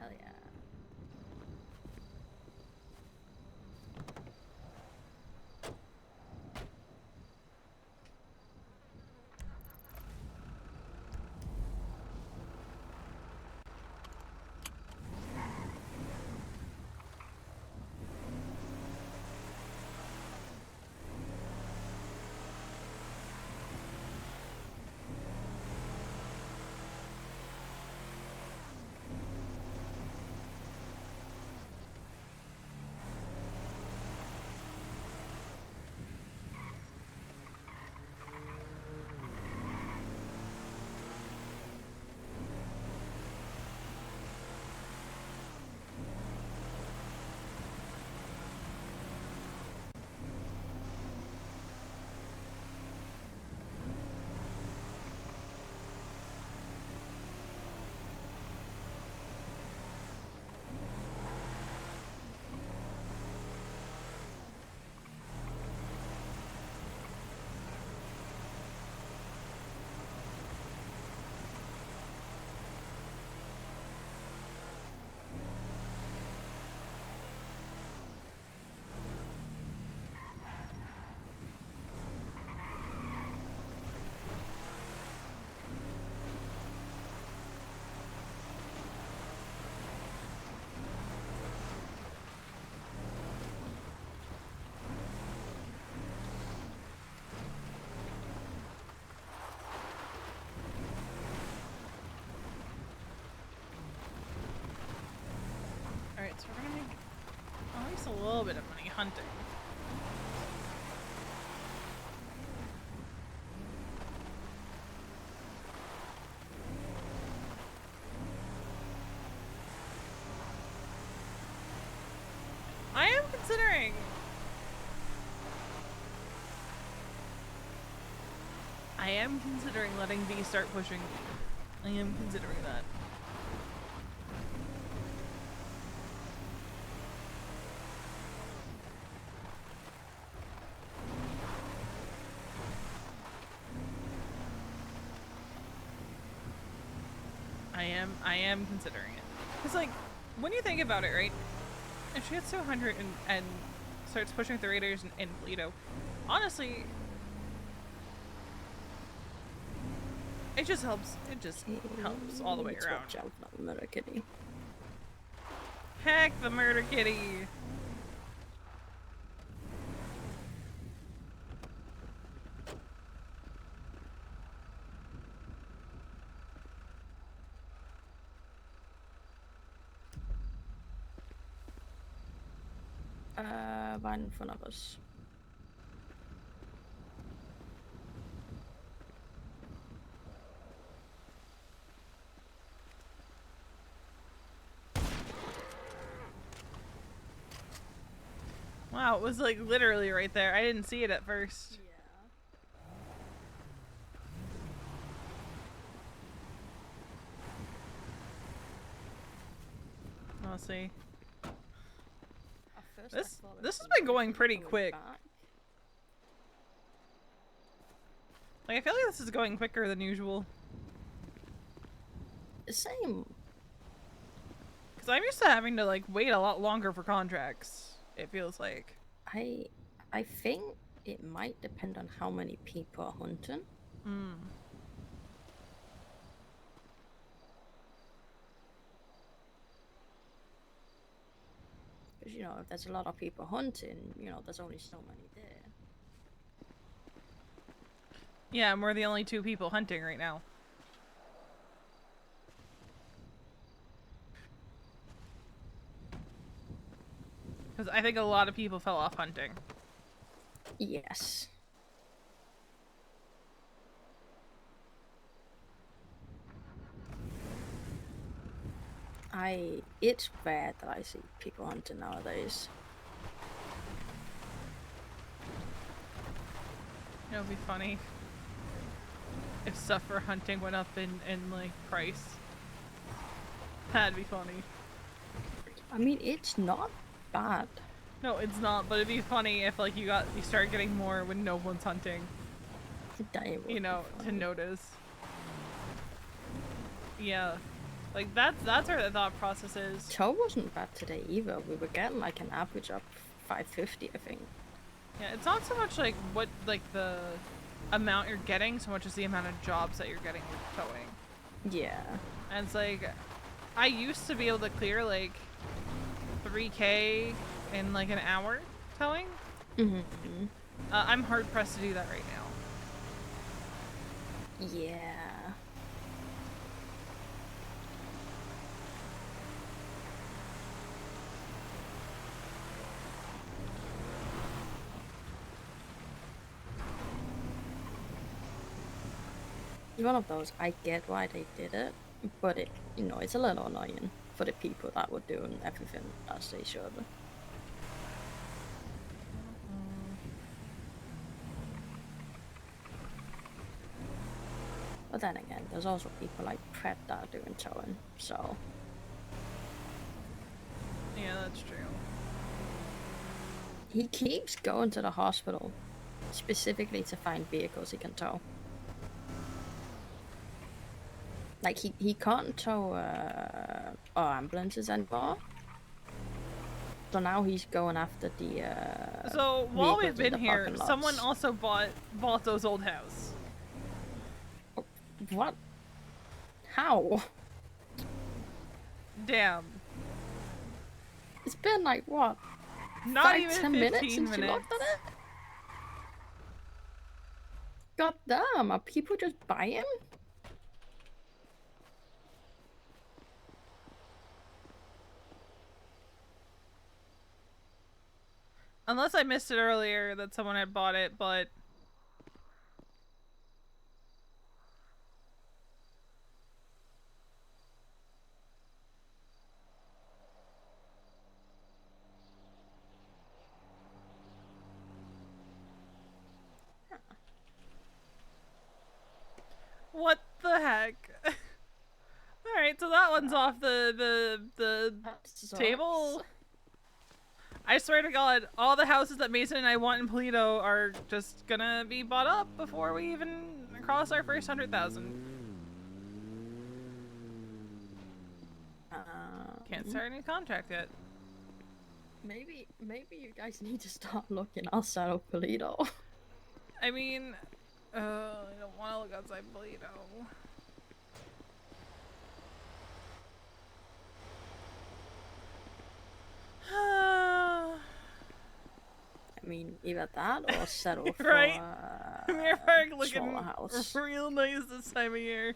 Hell yeah. Alright, so we're gonna make at least a little bit of money hunting. I am considering letting V start pushing. I am considering that. I am considering it. Because, like, when you think about it, right? If she gets to 100 and starts pushing the Raiders in Lido, honestly, it just helps. It just helps all the way Let's around. watch out for that murder kitty. Heck, the murder kitty! Right in front of us. Wow, it was like literally right there. I didn't see it at first. I'll see. This has been going pretty quick. Like I feel like this is going quicker than usual. Same. Cause I'm used to having to like wait a lot longer for contracts. It feels like. I think it might depend on how many people are hunting. Hmm. Because, you know, if there's a lot of people hunting, you know, there's only so many there. Yeah, and we're the only 2 people hunting right now. Because I think a lot of people fell off hunting. Yes. It's bad that I see people hunting nowadays. It would be funny if stuff for hunting went up in like price. That'd be funny. I mean, it's not bad. No, it's not, but it'd be funny if like you start getting more when no one's hunting. You know, to notice. Yeah. Like that's where the thought process is. Tow wasn't bad today either. We were getting like an average of 550, I think. Yeah, it's not so much like what like the amount you're getting, so much as the amount of jobs that you're getting with towing. Yeah. And it's like I used to be able to clear like 3K in like an hour towing. Mm-hmm. I'm hard pressed to do that right now. Yeah. One of those, I get why they did it, but it, you know, it's a little annoying for the people that were doing everything as they should. But then again, there's also people like Pret that are doing towing, so. Yeah, that's true. He keeps going to the hospital, specifically to find vehicles he can tow. Like, he can't tow ambulances anymore. So now he's going after the So while we've vehicles in been the here, parking lots. someone also bought those old house. What? How? Damn. It's been like, what? Not 5, even 10 15 minutes since you minutes. looked at it? God damn, are people just buying? Unless I missed it earlier that someone had bought it, but what the heck? Alright, so that one's off the table. I swear to God, all the houses that Mason and I want in Polito are just gonna be bought up before we even cross our first 100,000. Can't start any contract yet. Maybe you guys need to start looking outside of Polito. I mean, I don't want to look outside Polito. I mean, either that or settle for Right? Mirror Park looking smaller house. real nice this time of year.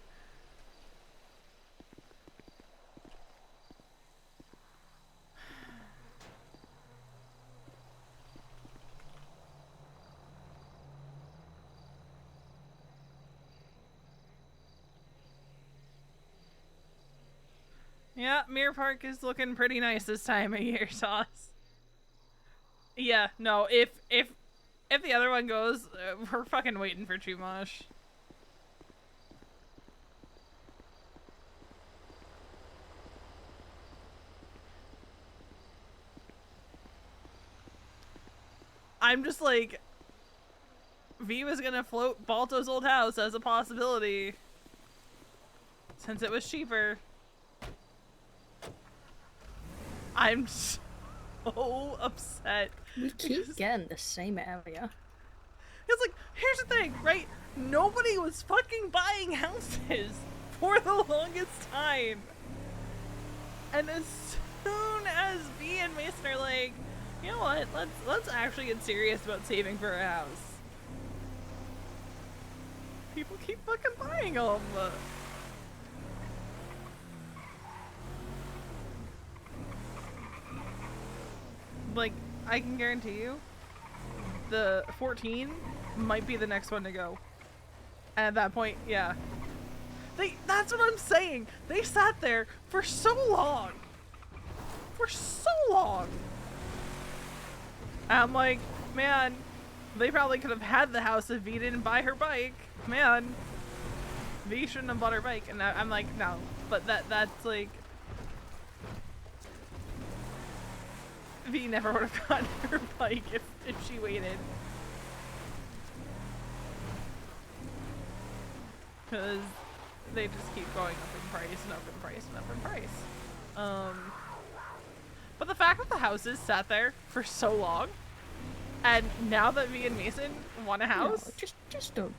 Yeah, Mirror Park is looking pretty nice this time of year, Sauce. Yeah, no, if the other one goes, we're fucking waiting for Chumash. I'm just like, V was gonna float Balto's old house as a possibility. Since it was cheaper. I'm so upset. We keep getting the same area. It's like, here's the thing, right? Nobody was fucking buying houses for the longest time. And as soon as V and Mason are like, you know what, let's actually get serious about saving for a house. People keep fucking buying them. Like, I can guarantee you, the 14 might be the next one to go. And at that point, yeah. That's what I'm saying. They sat there for so long. For so long. And I'm like, man, they probably could have had the house if V didn't buy her bike. Man, V shouldn't have bought her bike. And I'm like, no. But that's like... V never would have gotten her bike if she waited. Because they just keep going up in price and up in price and up in price. But the fact that the houses sat there for so long, and now that V and Mason want a house... No, just a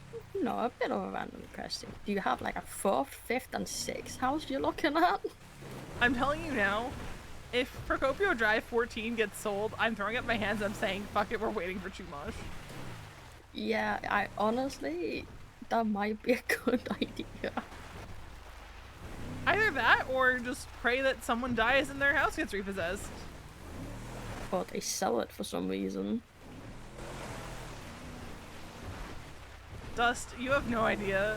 bit of a random question. Do you have like a 4th, 5th, and 6th house you're looking at? I'm telling you now, if Procopio Drive 14 gets sold, I'm throwing up my hands, I'm saying, fuck it, we're waiting for Chumash. Yeah, I honestly, that might be a good idea. Either that, or just pray that someone dies and their house gets repossessed. Or they sell it for some reason. Dust, you have no idea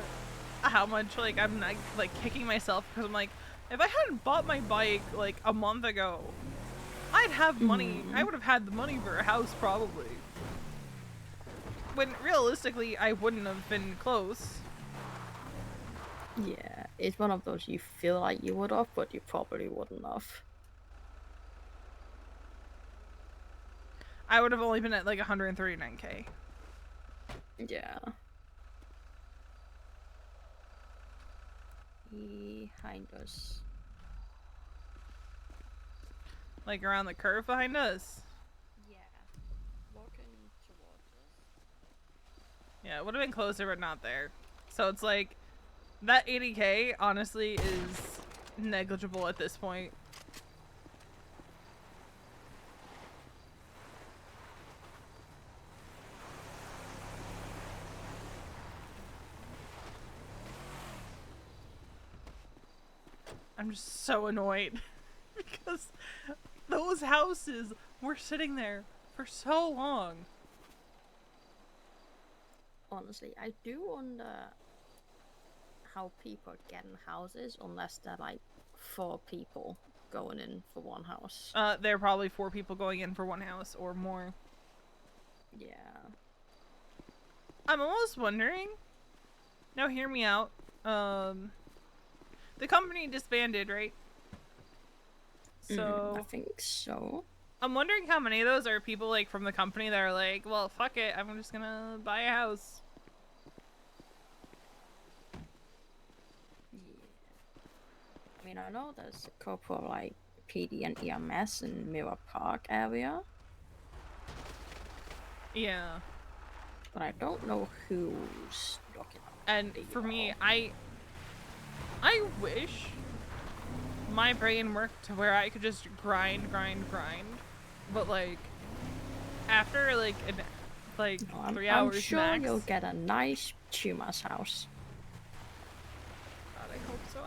how much, like, I'm, like kicking myself, because I'm like, if I hadn't bought my bike, like, a month ago, I'd have money. I would have had the money for a house, probably. When, realistically, I wouldn't have been close. Yeah, it's one of those you feel like you would have, but you probably wouldn't have. I would have only been at, like, 139k. Yeah. Behind us. Like, around the curve behind us. Yeah. Walking towards us. Yeah, it would have been closer, but not there. So it's like, that 80k, honestly, is negligible at this point. I'm just so annoyed because those houses were sitting there for so long. Honestly, I do wonder how people are getting houses unless they're like 4 people going in for one house. There are probably 4 people going in for one house or more. Yeah. I'm almost wondering. Now hear me out. The company disbanded, right? So I think so. I'm wondering how many of those are people like from the company that are like, well, fuck it, I'm just gonna buy a house. Yeah. I mean, I know there's a couple of like PD and EMS in Mirror Park area, Yeah. but I don't know who's looking at And for me, I wish my brain worked to where I could just grind. But like, after like, I'm 3 hours I'm sure max. you'll get a nice Chuma's house. God, I hope so.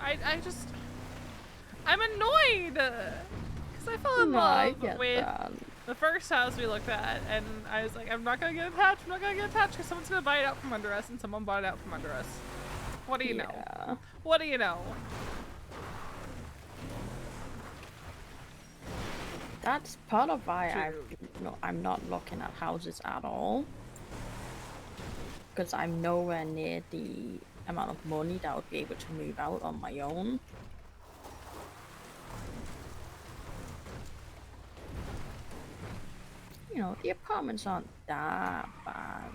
I'm annoyed! Because I fell in No, I love get with that. the first house we looked at, and I was like, I'm not gonna get attached, because someone's gonna buy it out from under us, and someone bought it out from under us. What do you know? Yeah. What do you know? That's part of why to- I'm not looking at houses at all. Because I'm nowhere near the amount of money that I would be able to move out on my own. You know, the apartments aren't that bad.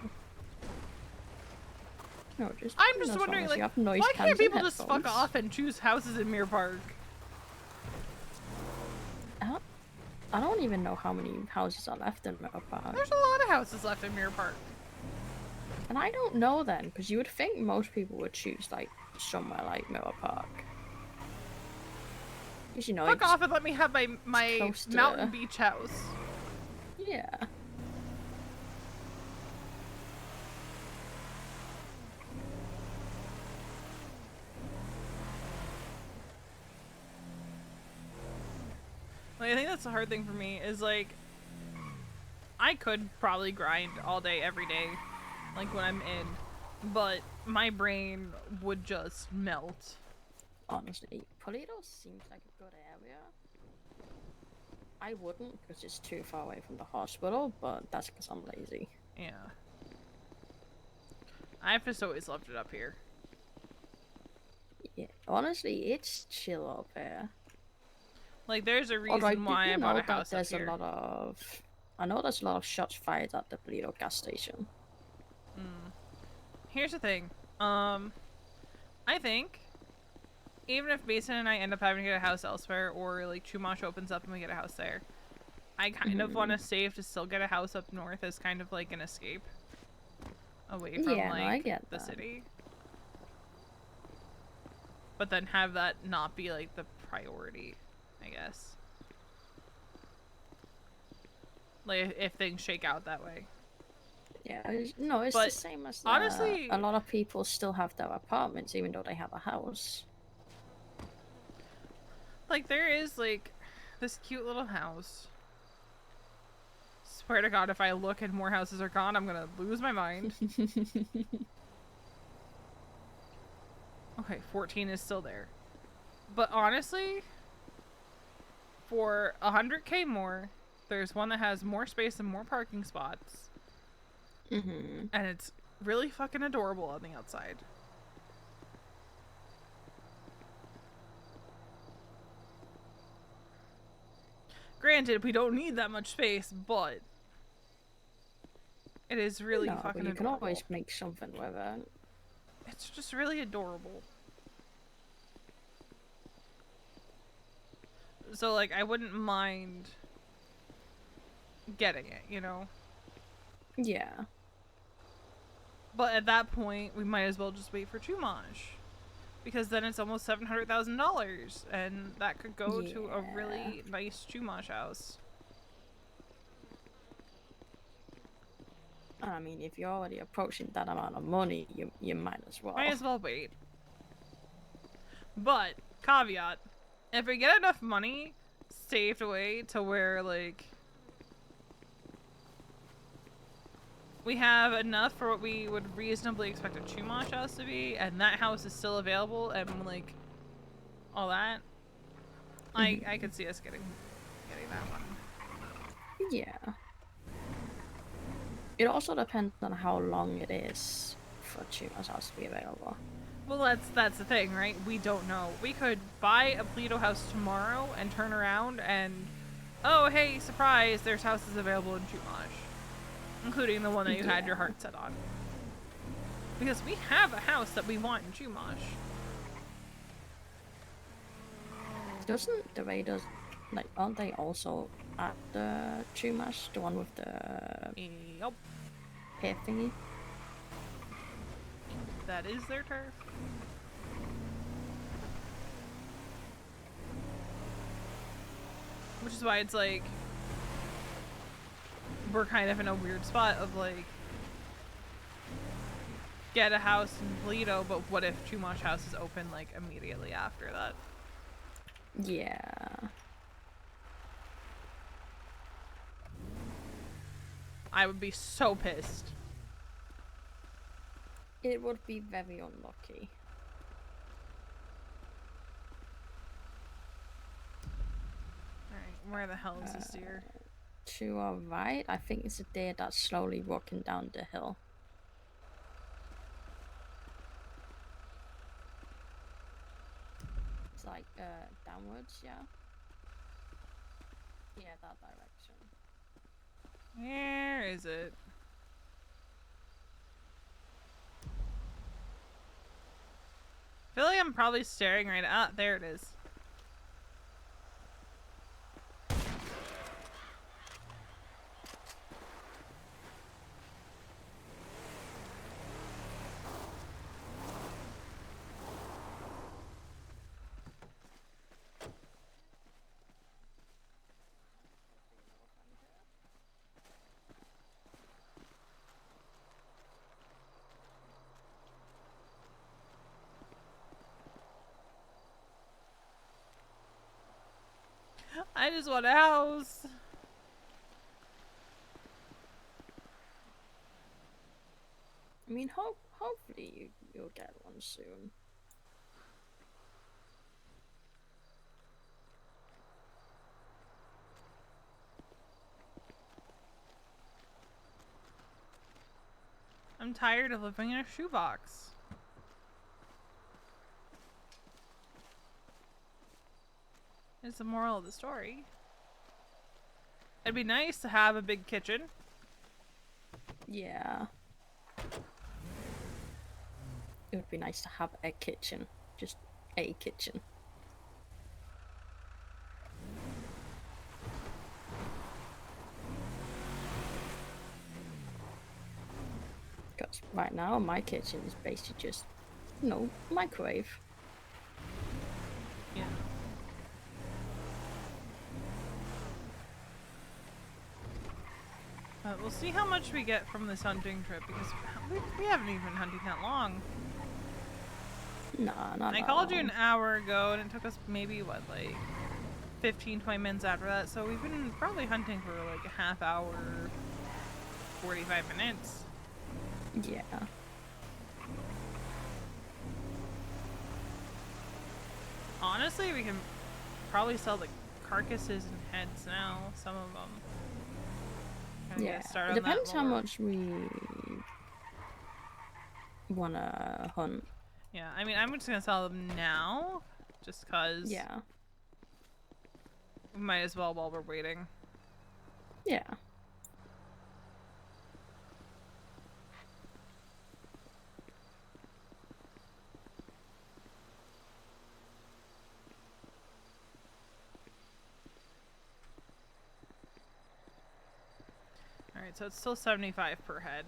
No, just I'm you know, just as long wondering, as like, you have noise why can't cancelling people just fuck headphones. off and choose houses in Mirror Park? I don't even know how many houses are left in Meadow Park. There's a lot of houses left in Mirror Park. And I don't know then, because you would think most people would choose like somewhere like Miller Park. Because you know, Fuck it's off and let me have my close to- mountain beach house. yeah. Like, I think that's the hard thing for me is like, I could probably grind all day, every day, like when I'm in, but my brain would just melt. Honestly, Polito seems like a good area. I wouldn't because it's too far away from the hospital, but that's because I'm lazy. Yeah. I've just always loved it up here. Yeah, honestly, it's chill up here. Like, there's a Although reason why I bought a house up there's here. a lot of... I know there's a lot of shots fired at the Polito gas station. Here's the thing. I think even if Mason and I end up having to get a house elsewhere, or like Chumash opens up and we get a house there, I kind of want to save to still get a house up north as kind of like an escape away from Yeah, no, I like get the that. city. But then have that not be like the priority, I guess. Like if things shake out that way. Yeah, no, it's But the same as honestly, a lot of people still have their apartments even though they have a house. like there is like this cute little house. Swear to God, if I look and more houses are gone, I'm gonna lose my mind. Okay, 14 is still there. But honestly, for 100K more, there's one that has more space and more parking spots. Mm-hmm. And it's really fucking adorable on the outside. Granted, we don't need that much space, but it is really No, fucking but you can adorable. always make something with it. It's just really adorable. So, like, I wouldn't mind getting it, you know? Yeah. But at that point, we might as well just wait for Chumash. Because then it's almost $700,000, and that could go to a really nice Chumash house. I mean, if you're already approaching that amount of money, you might as well. Might as well wait. But, caveat, if we get enough money saved away to where, like, we have enough for what we would reasonably expect a Chumash house to be, and that house is still available, and, like, all that, I could see us getting that one. Yeah. It also depends on how long it is for Chuma's house to be available. Well, that's the thing, right? We don't know. We could buy a Polito house tomorrow and turn around and, oh, hey, surprise, there's houses available in Chumash. Including the one that you had your heart set on. Because we have a house that we want in Chumash. Doesn't the Raiders, like, aren't they also at the Chumash? The one with the Yep. hair thingy? That is their turf. Which is why it's like, we're kind of in a weird spot of like, get a house in Polito, but what if Chumash house is open like immediately after that? Yeah. I would be so pissed. It would be very unlucky. Alright, Where the hell is this deer? To our right, I think it's a deer that's slowly walking down the hill. It's like downwards, yeah. Yeah, that direction. Where is it? I feel like I'm probably staring right at. There it is. I just want a house. I mean, hopefully you'll get one soon. I'm tired of living in a shoebox. Is the moral of the story. It'd be nice to have a big kitchen. Yeah. It would be nice to have a kitchen. Just a kitchen. Because right now my kitchen is basically just, microwave. Yeah. We'll see how much we get from this hunting trip because we haven't even been hunting that long. Nah, not I called you an hour ago and it took us maybe what, like 15-20 minutes after that, so we've been probably hunting for like a half hour, 45 minutes. Yeah. Honestly, we can probably sell the carcasses and heads now, some of them. Yeah, it depends how much we wanna hunt. Yeah, I mean, I'm just gonna sell them now, just cause. Yeah. We might as well while we're waiting. Yeah. Alright, so it's still 75 per head.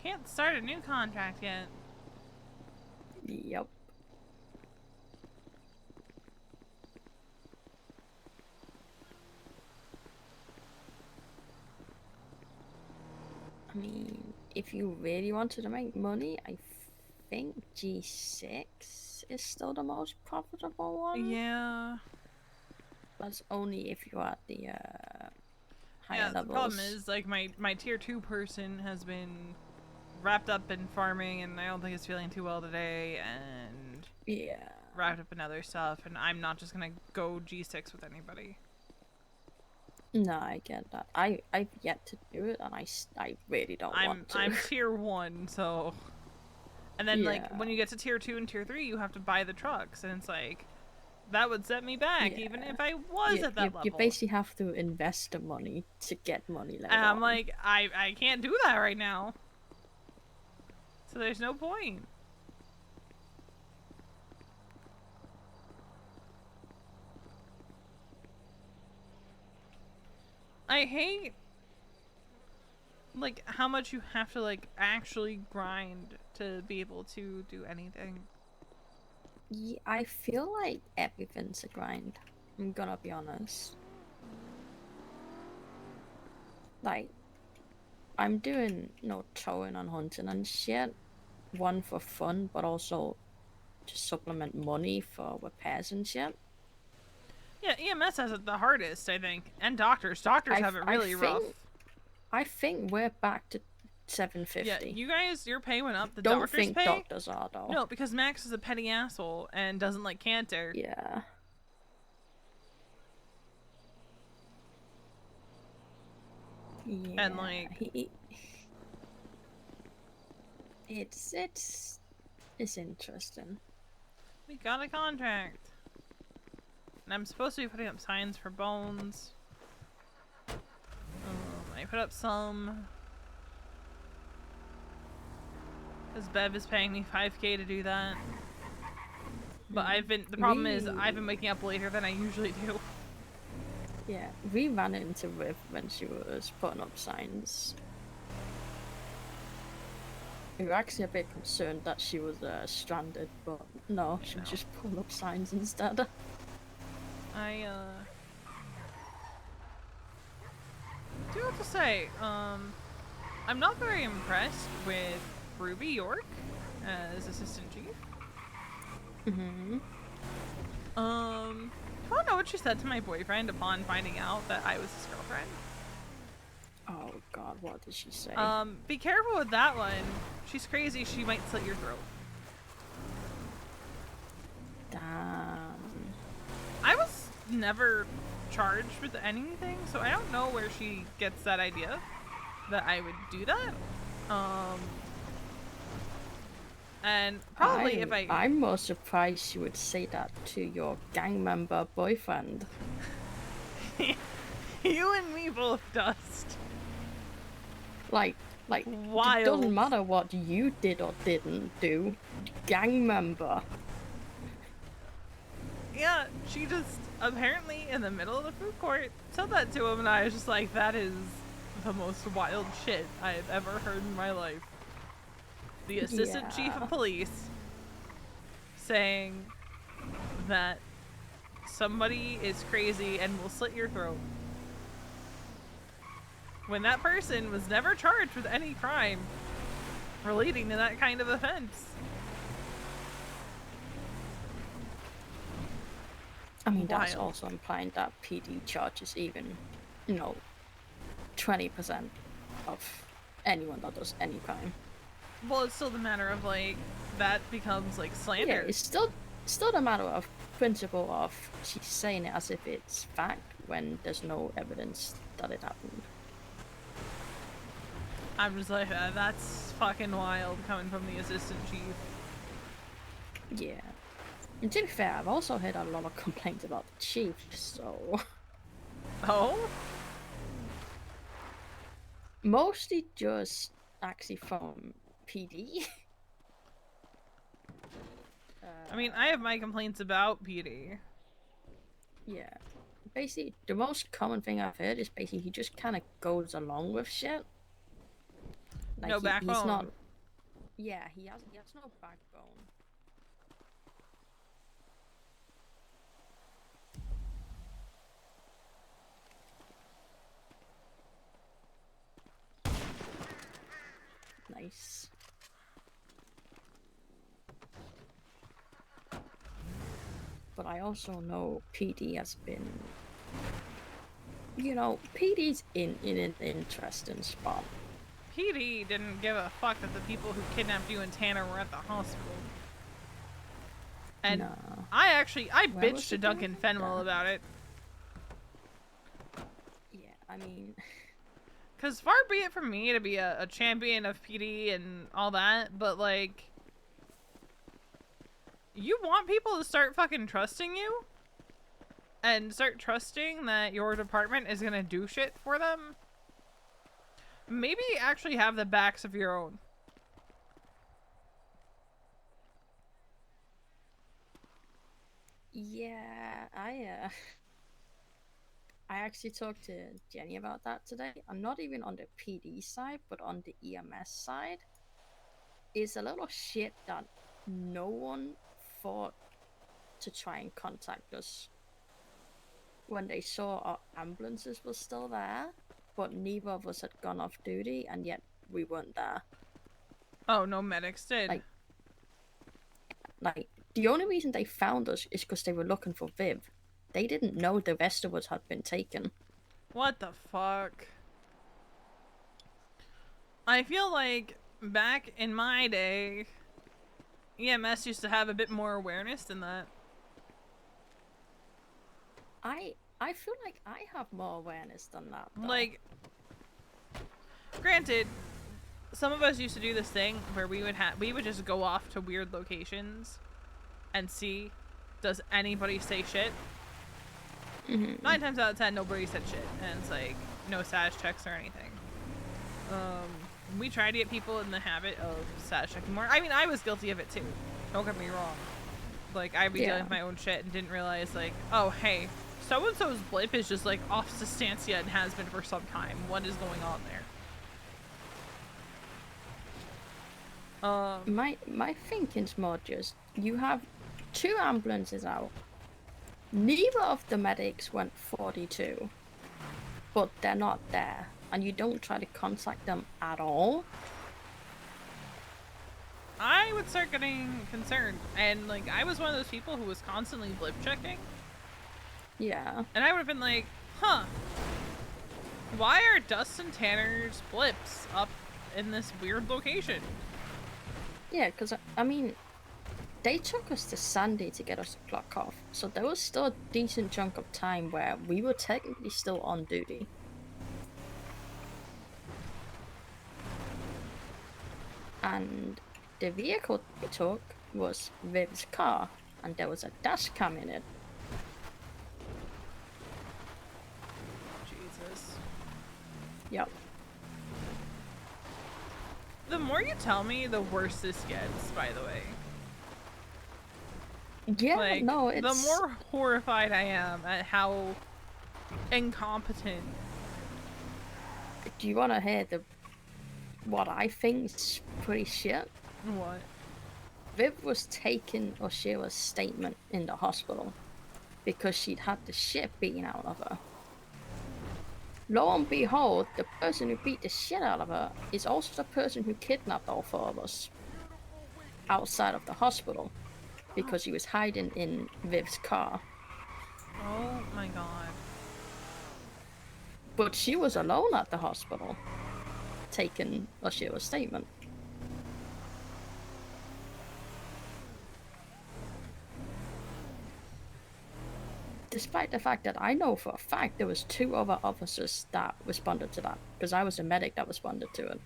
Can't start a new contract yet. Yep. I mean, if you really wanted to make money, I think G6 is still the most profitable one. Yeah. That's only if you're at the higher Yeah, levels. the problem is, like, my tier 2 person has been wrapped up in farming and I don't think he's feeling too well today, and yeah, wrapped up in other stuff, and I'm not just gonna go G6 with anybody. no, I get that. I've yet to do it, and I really don't want to. I'm tier 1, so, and then like when you get to tier 2 and tier 3, you have to buy the trucks, and it's like that would set me back even if I was at that level. You basically have to invest the money to get money later. And I'm on. like, I can't do that right now. So there's no point. I hate like how much you have to like actually grind to be able to do anything. Yeah, I feel like everything's a grind. I'm gonna be honest. Like, I'm doing towing and hunting and shit. One for fun, but also to supplement money for repairs and shit. Yeah, EMS has it the hardest, I think, and doctors. Doctors have it really rough. I think we're back to Yeah, 750. you guys, your pay went up. The Don't doctors' think pay? doctors are though. No, because Max is a petty asshole and doesn't like Cantor. Yeah. Yeah. And like, it's interesting. we got a contract. And I'm supposed to be putting up signs for Bones. I put up some. Because Bev is paying me 5K to do that. But the problem is, I've been waking up later than I usually do. Yeah, we ran into Riv when she was putting up signs. We were actually a bit concerned that she was stranded, but no, she was just pulling up signs instead. I do have to say, I'm not very impressed with Ruby York as assistant chief. Mm-hmm. I don't know what she said to my boyfriend upon finding out that I was his girlfriend. Oh god, what did she say? Be careful with that one. She's crazy, she might slit your throat. Damn. I was never charged with anything, so I don't know where she gets that idea that I would do that. And probably I'm more surprised she would say that to your gang member boyfriend. You and me both, Dust. Like, Wild. it doesn't matter what you did or didn't do. Gang member. Yeah, she just apparently in the middle of the food court said that to him, and I was just like, that is the most wild shit I have ever heard in my life. The assistant chief of police saying that somebody is crazy and will slit your throat. When that person was never charged with any crime relating to that kind of offense. I mean, that's Wild. also implying that PD charges even, 20% of anyone that does any crime. Well, it's still the matter of like, that becomes like slander. Yeah, it's still a matter of principle of she's saying it as if it's fact when there's no evidence that it happened. I'm just like, that's fucking wild coming from the assistant chief. Yeah. And to be fair, I've also heard a lot of complaints about the chief, so... Oh? Mostly just actually from PD. I mean, I have my complaints about PD. Yeah. Basically, the most common thing I've heard is basically he just kind of goes along with shit. Like, No backbone. He's not... Yeah, he has no backbone. Nice. But I also know PD has been... PD's in an interesting spot. PD didn't give a fuck that the people who kidnapped you and Tanner were at the hospital. And No. I Where was bitched to it Duncan again? Fenwell Yeah. about it. Yeah, I mean... Because far be it from me to be a champion of PD and all that, but like... You want people to start fucking trusting you? And start trusting that your department is gonna do shit for them? Maybe actually have the backs of your own. Yeah, I actually talked to Jenny about that today. I'm not even on the PD side, but on the EMS side. It's a little shit that no one thought to try and contact us when they saw our ambulances were still there, but neither of us had gone off duty, and yet we weren't there. Oh, no medics did. Like, the only reason they found us is because they were looking for Viv. They didn't know the rest of us had been taken. What the fuck? I feel like back in my day, EMS used to have a bit more awareness than that. I feel like I have more awareness than that, though. Like, granted, some of us used to do this thing where we would just go off to weird locations and see, does anybody say shit? 9 times out of 10, nobody said shit, and it's like no status checks or anything. We try to get people in the habit of status checking more. I mean, I was guilty of it too. Don't get me wrong. Like, I'd be dealing with my own shit and didn't realize, like, oh hey, so and so's blip is just like off Sustancia and has been for some time. What is going on there? My thinking's more just, you have 2 ambulances out. Neither of the medics went 42, but they're not there, and you don't try to contact them at all. I would start getting concerned, and like I was one of those people who was constantly blip checking. Yeah. And I would have been like, huh, why are Dustin Tanner's blips up in this weird location? Yeah, because, I mean, they took us to Sandy to get us to clock off, so there was still a decent chunk of time where we were technically still on duty. And the vehicle they took was Viv's car, and there was a dash cam in it. Jesus. Yep. The more you tell me, the worse this gets, by the way. Yeah, Like, no, it's... the more horrified I am at how incompetent. Do you want to hear what I think is pretty shit? What? Viv was taking Oshira's statement in the hospital because she'd had the shit beaten out of her. Lo and behold, the person who beat the shit out of her is also the person who kidnapped all 4 of us outside of the hospital because he was hiding in Viv's car. Oh my god. But she was alone at the hospital, taking Oshira's statement. Despite the fact that I know for a fact there was 2 other officers that responded to that, because I was a medic that responded to it.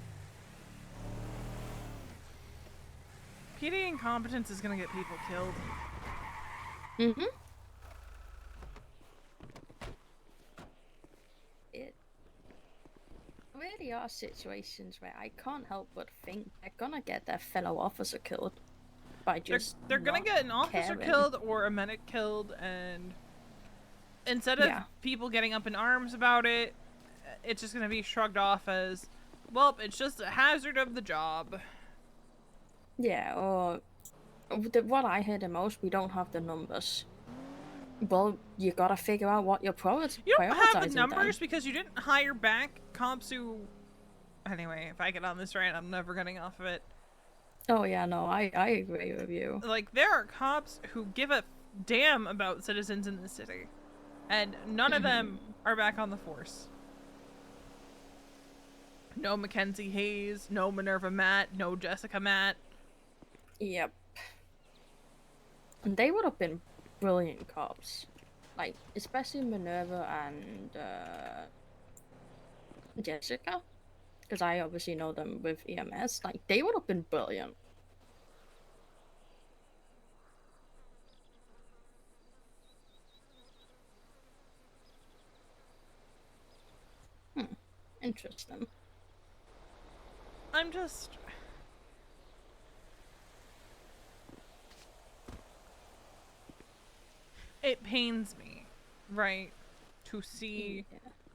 PD incompetence is gonna get people killed. Mm-hmm. It really are situations where I can't help but think they're gonna get their fellow officer killed by just They're gonna not get an officer caring. killed or a medic killed, and instead of people getting up in arms about it, it's just gonna be shrugged off as, well, it's just a hazard of the job. Yeah, or what I heard the most, we don't have the numbers. Well, you gotta figure out what you're You don't have the prioritizing numbers then. because you didn't hire back cops who... Anyway, if I get on this rant, I'm never getting off of it. Oh yeah, no, I agree with you. Like, there are cops who give a damn about citizens in this city. And none of them are back on the force. No Mackenzie Hayes, no Minerva Matt, no Jessica Matt. Yep. And they would have been brilliant cops. Like, especially Minerva and Jessica. Because I obviously know them with EMS. Like, they would have been brilliant. Interesting. I'm just... It pains me, right, to see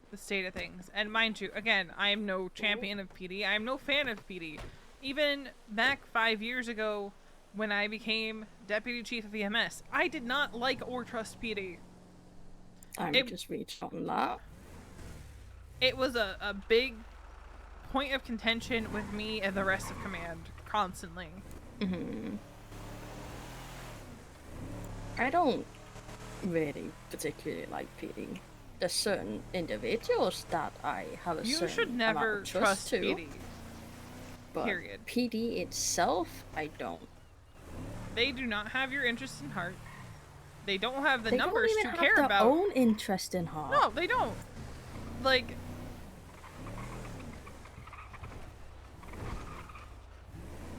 the state of things. And mind you, again, I am no champion of PD. I am no fan of PD. Even back 5 years ago, when I became Deputy Chief of EMS, I did not like or trust PD. I'm just reached on that. It was a big point of contention with me and the rest of command constantly. I don't really particularly like PD. There's certain individuals that I have a You certain should never amount of trust to, PD. but Period. PD itself, I don't. They do not have your interest in heart. They don't have the They numbers don't to even care have their about. own interest in heart. No, they don't. Like,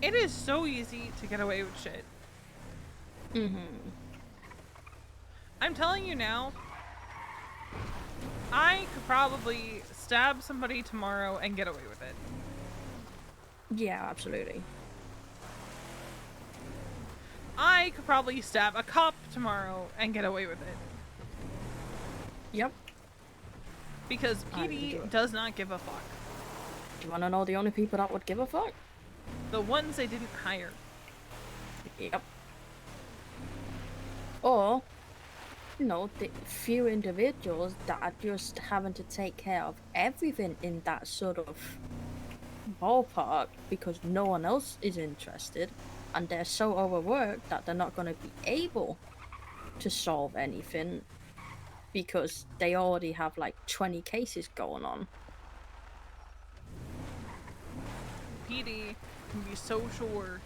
it is so easy to get away with shit. I'm telling you now, I could probably stab somebody tomorrow and get away with it. Yeah, absolutely. I could probably stab a cop tomorrow and get away with it. Yep. Because I would do PD it. does not give a fuck. Do you want to know the only people that would give a fuck? The ones they didn't hire. Yep. Or, you know, the few individuals that are just having to take care of everything in that sort of ballpark because no one else is interested and they're so overworked that they're not going to be able to solve anything because they already have like 20 cases going on. PD can be so sure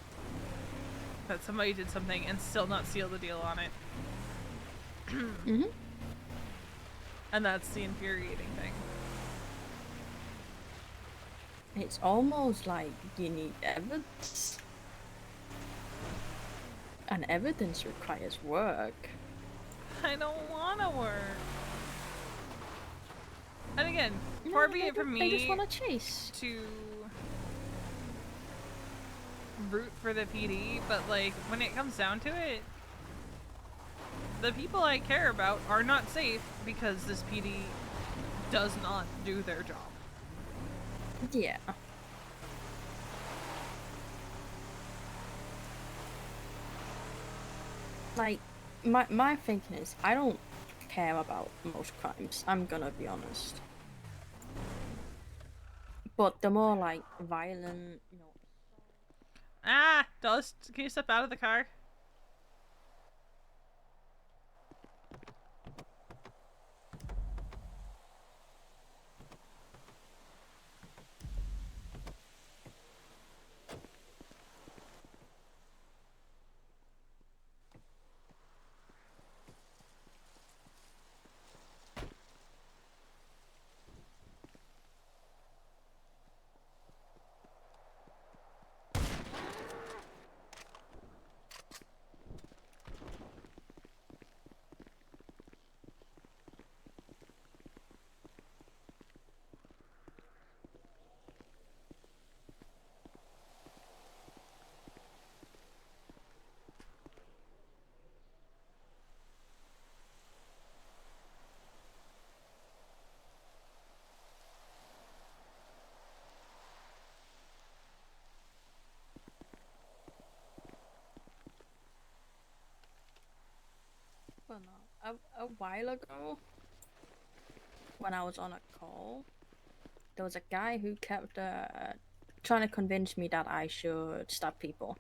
that somebody did something and still not seal the deal on it. And that's the infuriating thing. It's almost like you need evidence. And evidence requires work. I don't want to work. And again, far be it from They just me want to chase. to root for the PD, but like when it comes down to it, the people I care about are not safe because this PD does not do their job. Yeah. Like, my thinking is, I don't care about most crimes, I'm gonna be honest. But the more, like, violent, you know... Ah, Dust, can you step out of the car? Well, no. A while ago, when I was on a call, there was a guy who kept trying to convince me that I should stab people.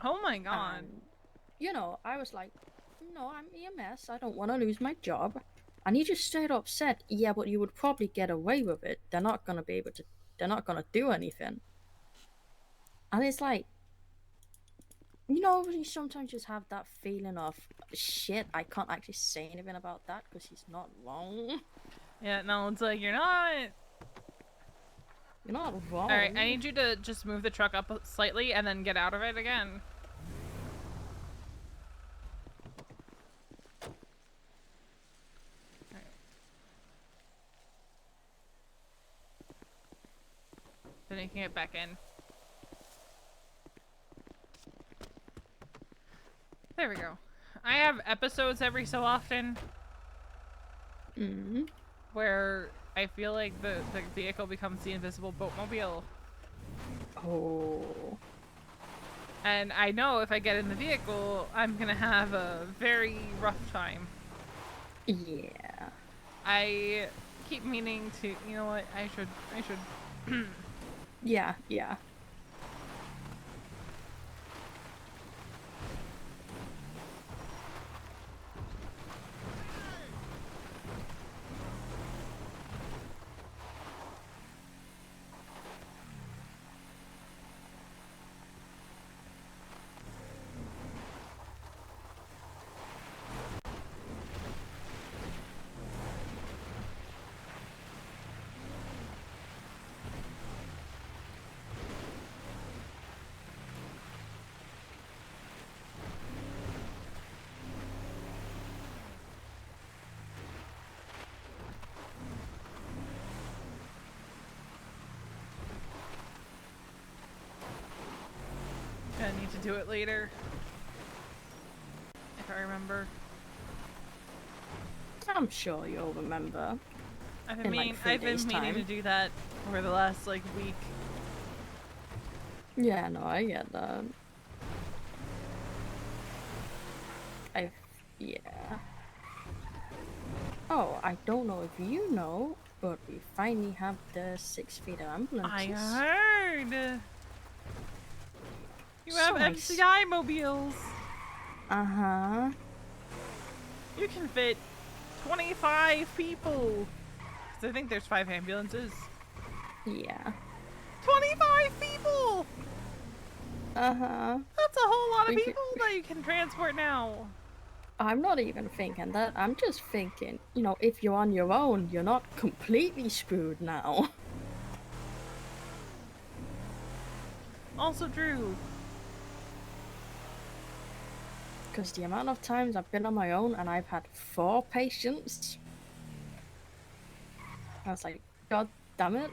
Oh my god. And, you know, I was like, no, I'm EMS, I don't want to lose my job. And he just straight up said, yeah, but you would probably get away with it. They're not going to be able to, they're not going to do anything. And it's like, you know, you sometimes just have that feeling of, shit, I can't actually say anything about that because he's not wrong. Yeah, no, it's like, you're not... You're not wrong. Alright, I need you to just move the truck up slightly and then get out of it again. Alright. Then you can get back in. There we go. I have episodes every so often where I feel like the vehicle becomes the invisible boatmobile. Oh. And I know if I get in the vehicle, I'm gonna have a very rough time. Yeah. I keep meaning to, you know what, I should. Yeah, yeah. Gonna need to do it later. If I remember. I'm sure you'll remember. I've been, In, like, 3 I've been days' meaning to time. do that over the last, like, week. Yeah, no, I get that. Yeah. Oh, I don't know if you know, but we finally have the 6-feeder ambulances. I heard! You have So nice. MCI mobiles! Uh-huh. You can fit 25 people! 'Cause I think there's 5 ambulances. Yeah. 25 people! Uh-huh. That's a whole lot of We could- people that you can transport now. I'm not even thinking that. I'm just thinking, you know, if you're on your own, you're not completely screwed now. Also true. Because the amount of times I've been on my own and I've had 4 patients, I was like, God damn it.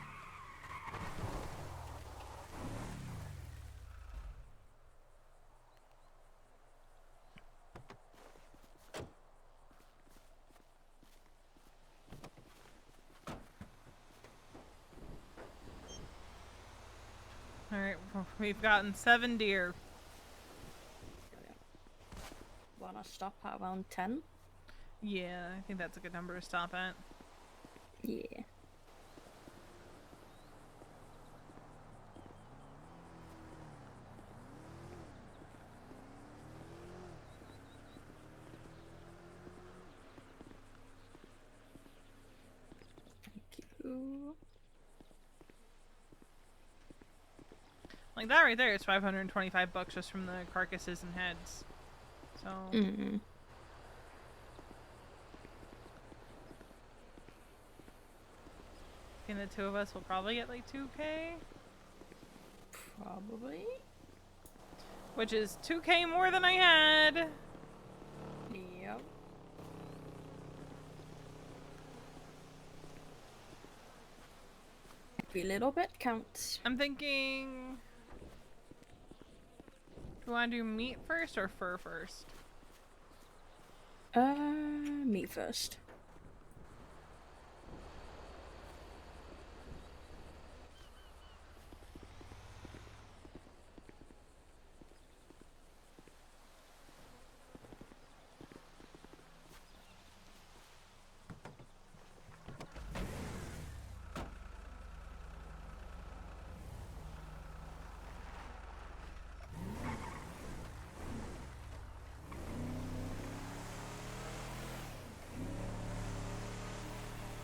Alright, we've gotten 7 deer. Wanna stop at around 10? Yeah, I think that's a good number to stop at. Yeah. Thank you. Like that right there is $525 just from the carcasses and heads. So Mm-hmm. I think the 2 of us will probably get like 2K, Probably. which is 2K more than I had. Yep. Every little bit counts. I'm thinking, do you want to do meat first or fur first? Me first.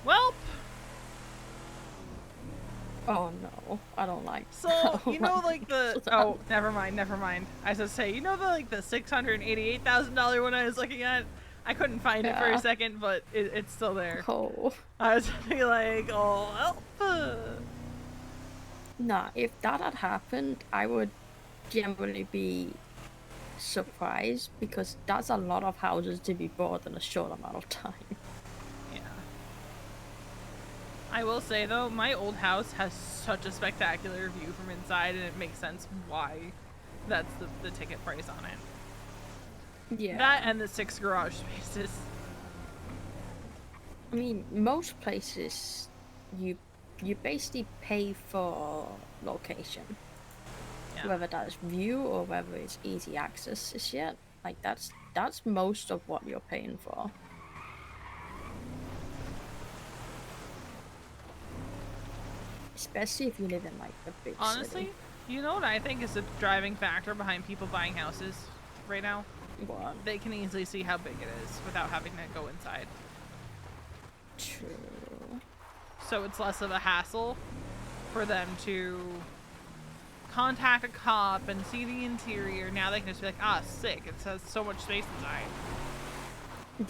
Welp. Oh no, I don't like. So you know, like the oh, never mind. I was gonna say, you know, the like the $688,000 one I was looking at. I couldn't find it for a Yeah. second, but it's still there. Oh. I was like, oh, help. Nah, if that had happened, I would generally be surprised because that's a lot of houses to be bought in a short amount of time. Yeah. I will say though, my old house has such a spectacular view from inside, and it makes sense why that's the ticket price on it. Yeah. That and the 6 garage spaces. I mean, most places you basically pay for location. Yeah. Whether that's view or whether it's easy access to shit. Like that's most of what you're paying for. Especially if you live in like a big Honestly, city. you know what I think is the driving factor behind people buying houses right now? What? They can easily see how big it is without having to go inside. True. So it's less of a hassle for them to contact a cop and see the interior. Now they can just be like, ah, sick, it has so much space inside.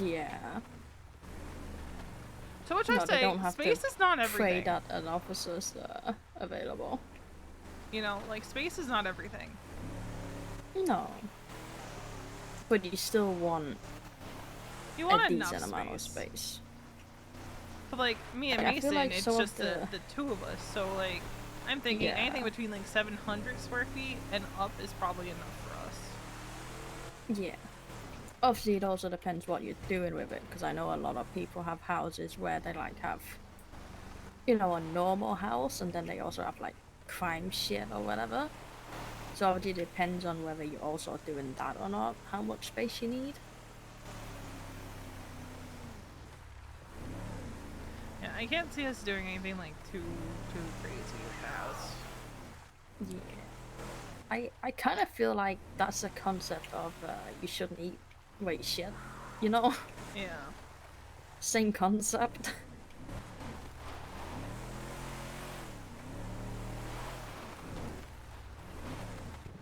Yeah. So which No, I they say, don't have space to is not pray everything. that an officer's available. You know, like, space is not everything. No. But you still want You want a enough decent space. amount of space. But, like, me and I feel Mason, like it's some of just the two of us. So, like, I'm thinking Yeah. anything between, like, 700 square feet and up is probably enough for us. Yeah. Obviously, it also depends what you're doing with it, because I know a lot of people have houses where they like have, you know, a normal house, and then they also have like crime shit or whatever. So obviously, it depends on whether you're also doing that or not, how much space you need. Yeah, I can't see us doing anything, like, too crazy with the house. Yeah. I kind of feel like that's the concept of you shouldn't eat wait shit, you know? Yeah. Same concept.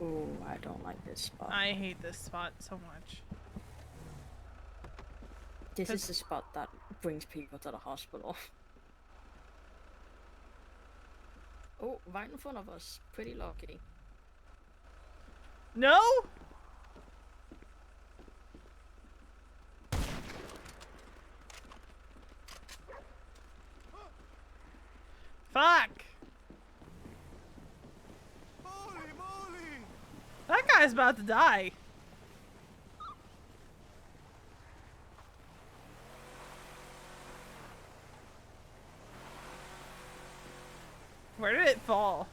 Oh, I don't like this spot. I hate this spot so much. This is the spot that brings people to the hospital. Oh, right in front of us. Pretty lucky. No? Fuck! Moly moly! That guy's about to die. Where did it fall?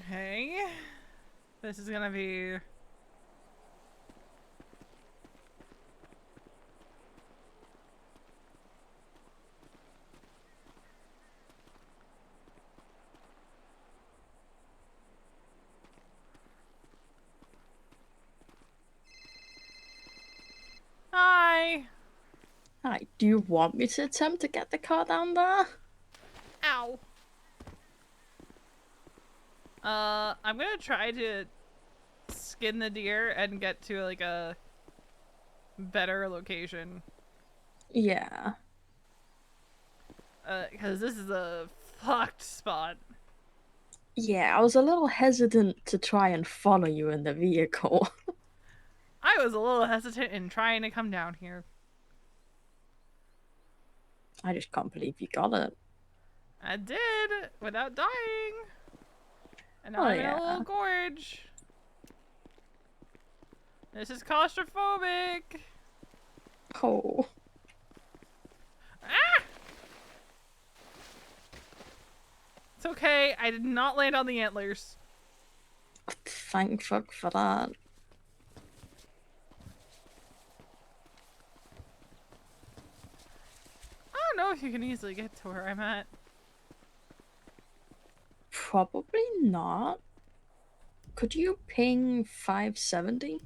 Okay. This is gonna be... Hi! Hi, do you want me to attempt to get the car down there? Ow! I'm gonna try to skin the deer and get to, like, a better location. Yeah. Because this is a fucked spot. Yeah, I was a little hesitant to try and follow you in the vehicle. I was a little hesitant in trying to come down here. I just can't believe you got it. I did, without dying. And now Oh, I'm in a yeah. little gorge. This is claustrophobic. Oh, Ah! It's okay, I did not land on the antlers. thank fuck for that. I don't know if you can easily get to where I'm at. Probably not. Could you ping 570?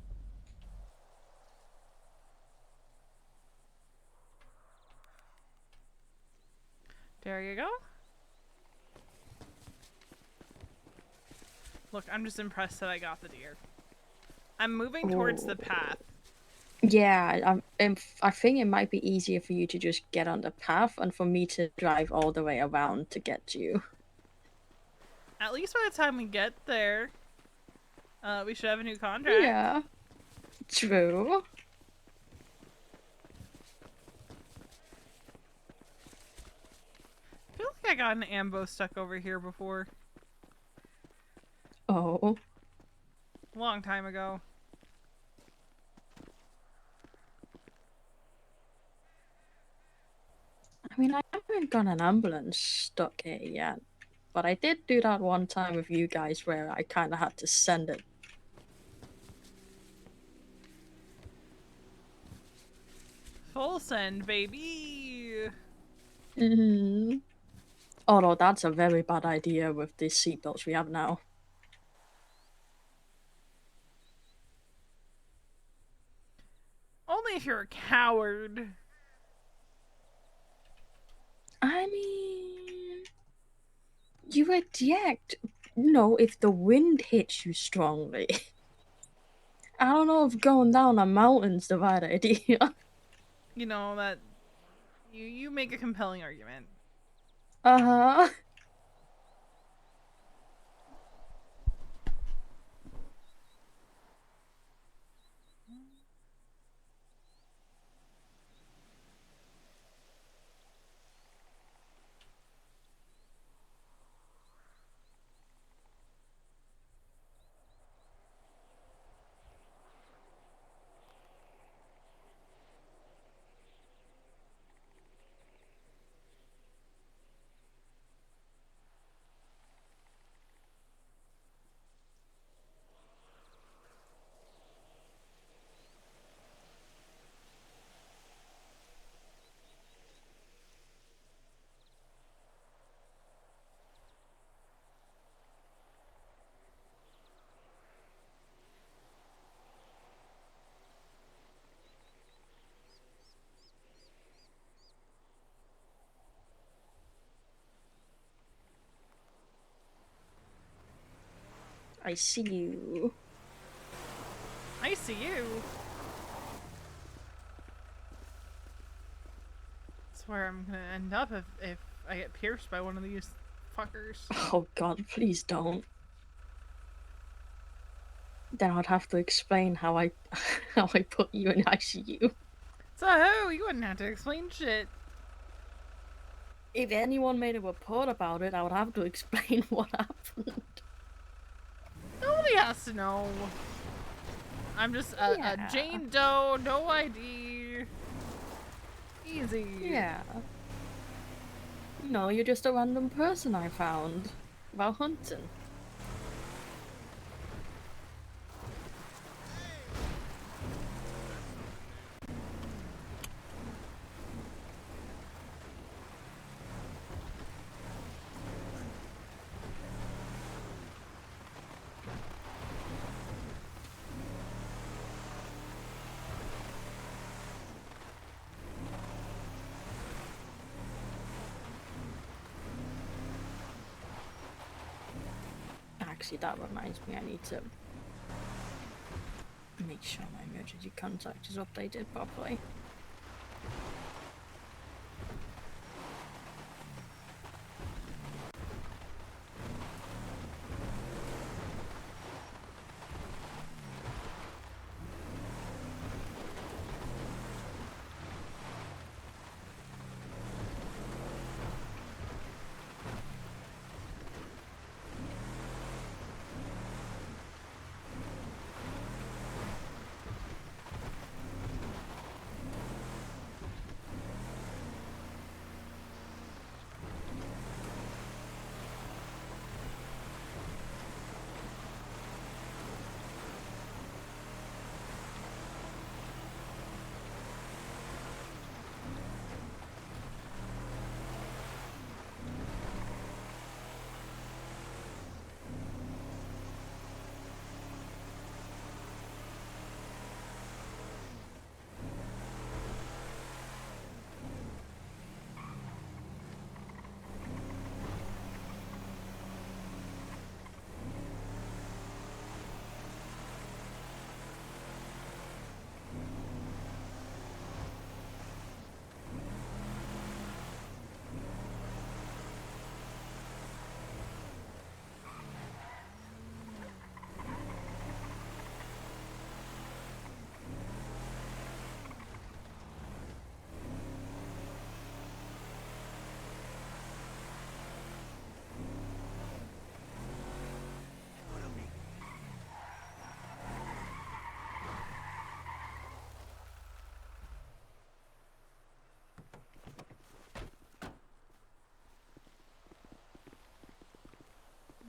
There you go. Look, I'm just impressed that I got the deer. I'm moving towards the path. Yeah, I think it might be easier for you to just get on the path and for me to drive all the way around to get to you. At least by the time we get there, we should have a new contract. Yeah, true. I feel like I got an ambo stuck over here before. Oh, A long time ago. I mean, I haven't got an ambulance stuck here yet, but I did do that one time with you guys where I kind of had to send it. Full send, baby! Mm-hmm. Although that's a very bad idea with these seatbelts we have now. Only if you're a coward. I mean, you eject, if the wind hits you strongly. I don't know if going down a mountain's the right idea. You know, that... You make a compelling argument. Uh-huh. I see you. I see you. That's where I'm gonna end up if I get pierced by one of these fuckers. Oh god, please don't. Then I'd have to explain how I how I put you in ICU. So, you wouldn't have to explain shit. If anyone made a report about it, I would have to explain what happened. Nobody has to know. I'm just a Yeah. Jane Doe, no ID. Easy. Yeah. No, you're just a random person I found while hunting. Actually, that reminds me, I need to make sure my emergency contact is updated properly.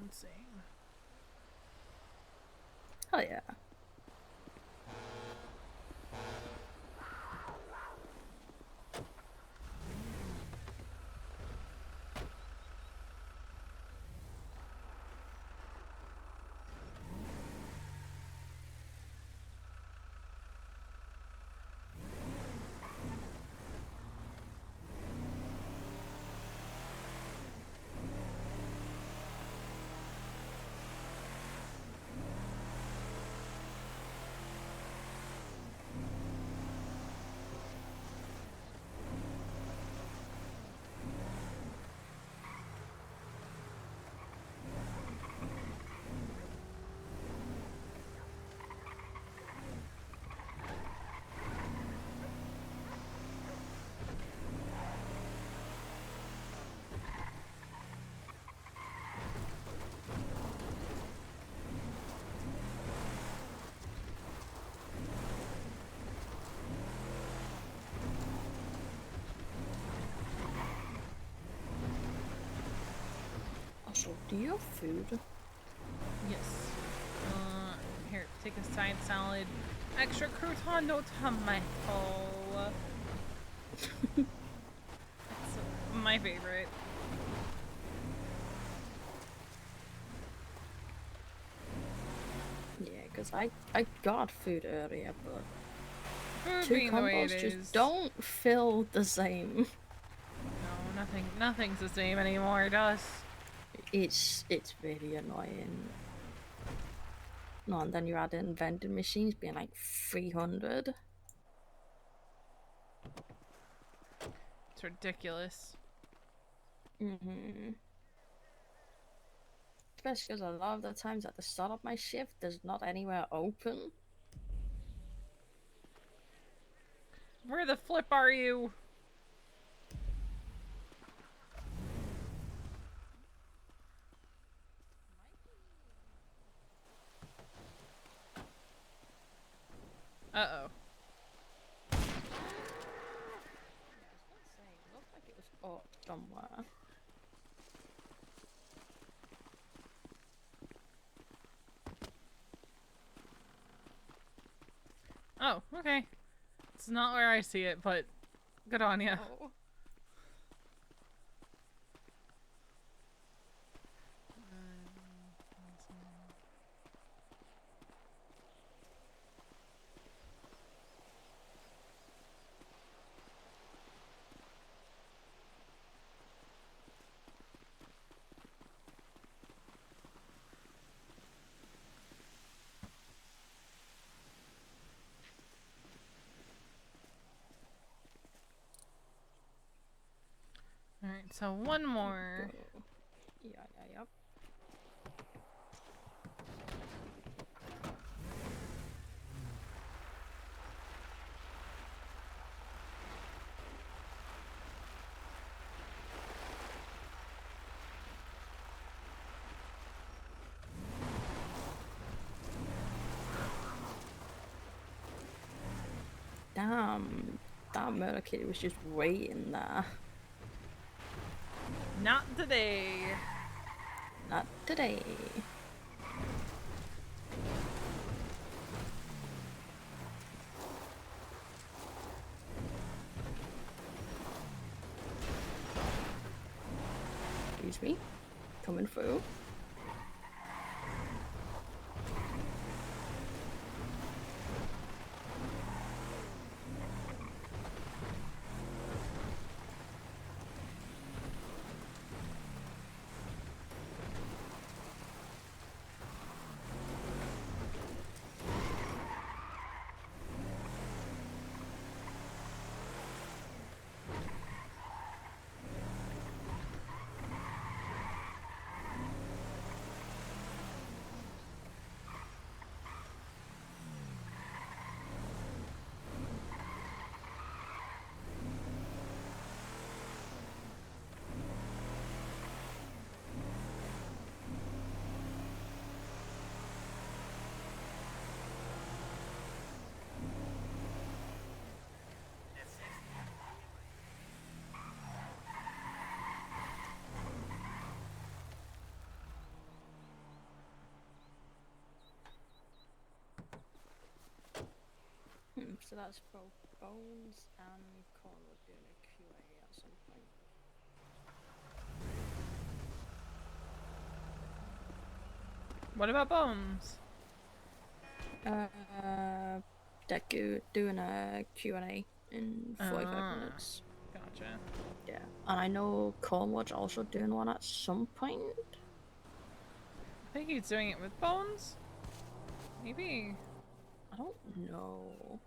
Let's see. Oh yeah. Also, do you have food? Yes. Here, take a side salad. Extra crouton, no tomato. It's my favorite. Yeah, because I got food earlier, but Food two being the way combos it just is. don't feel the same. No, nothing's the same anymore, does? It's really annoying. No, and then you add in vending machines being like 300. It's ridiculous. Mm-hmm. Especially because a lot of the times at the start of my shift, there's not anywhere open. Where the flip are you? Uh-oh. It looked like it was up somewhere. Oh, okay. It's not where I see it, but good on ya. Oh. Alright, so one more. Go. Yeah, yep. Damn, that murder kid was just waiting there. Not today. Not today. Excuse me. Coming through. that's both Bones and Cornwood doing a QA at some point. What about Bones? They're doing a Q&A in 45 minutes. Gotcha. Yeah, and I know Cornwood's also doing one at some point. I think he's doing it with Bones. Maybe. I don't know.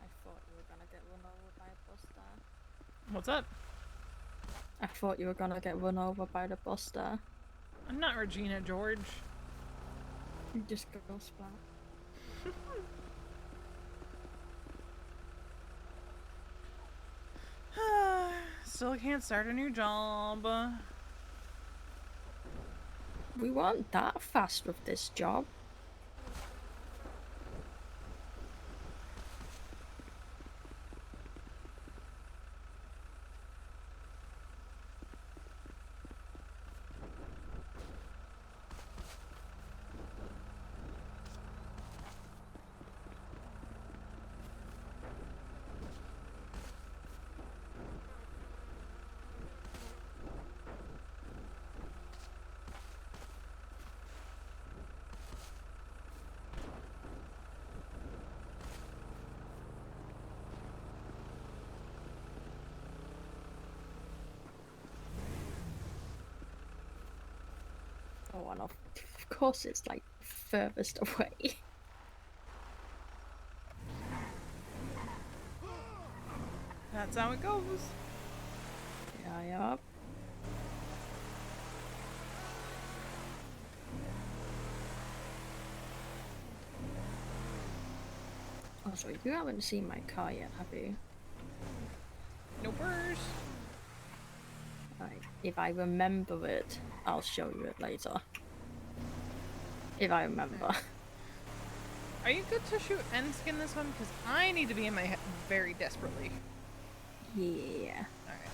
I thought you were gonna get run over by a bus there. What's up? I thought you were gonna get run over by the bus there. I'm not Regina George. You just go splat. Still can't start a new job. We weren't that fast with this job. Oh, and of course it's like furthest away. That's how it goes. Yeah. Oh, so you haven't seen my car yet, have you? No worries. Right. If I remember it, I'll show you it later. If I remember. Are you good to shoot and skin this one? Because I need to be in my head very desperately. Yeah. Alright.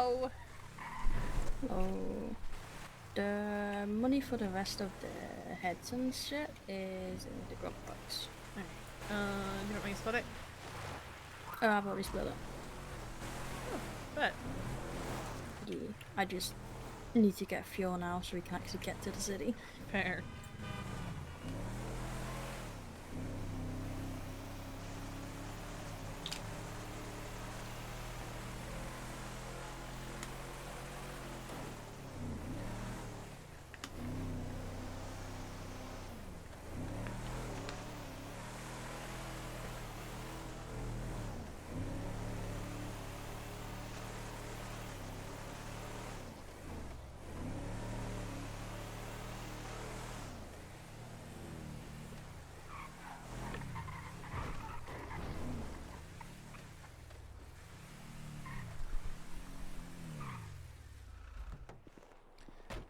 Hello. Oh. The money for the rest of the heads and shit is in the glove box. Alright. You want me to split it? Oh, I've already split it. Bet. Yeah. I just need to get fuel now so we can actually get to the city. Fair.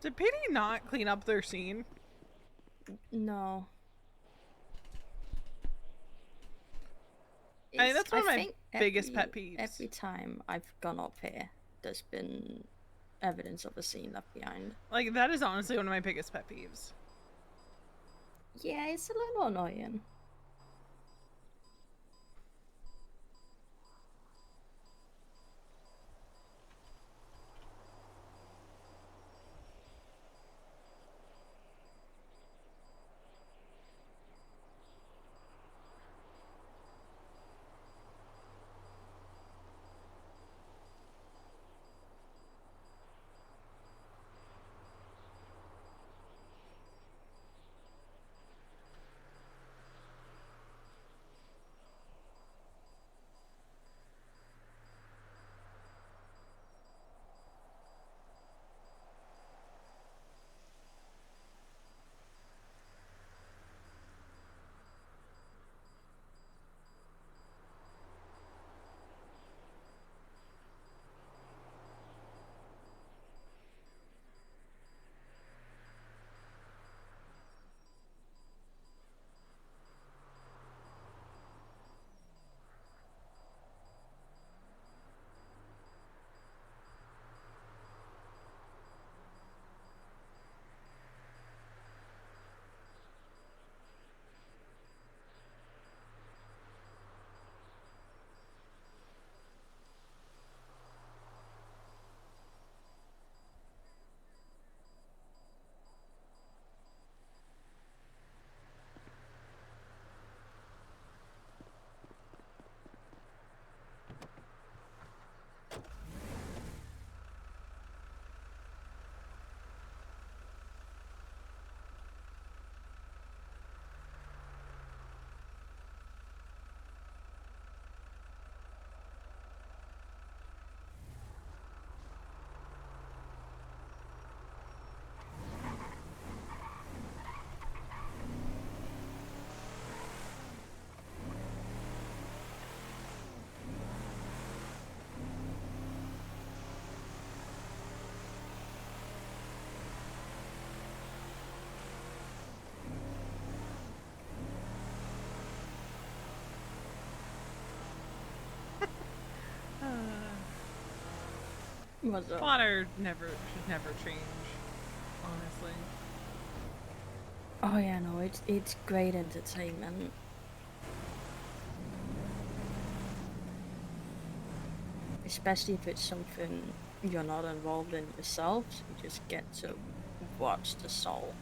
Did PD not clean up their scene? No. I mean, that's one of my think biggest pet peeves. Every time I've gone up here, there's been evidence of a scene left behind. Like, that is honestly one of my biggest pet peeves. Yeah, it's a little annoying. What's up? Water should never change, honestly. Oh yeah, no, it's great entertainment. Especially if it's something you're not involved in yourself, so you just get to watch the soul.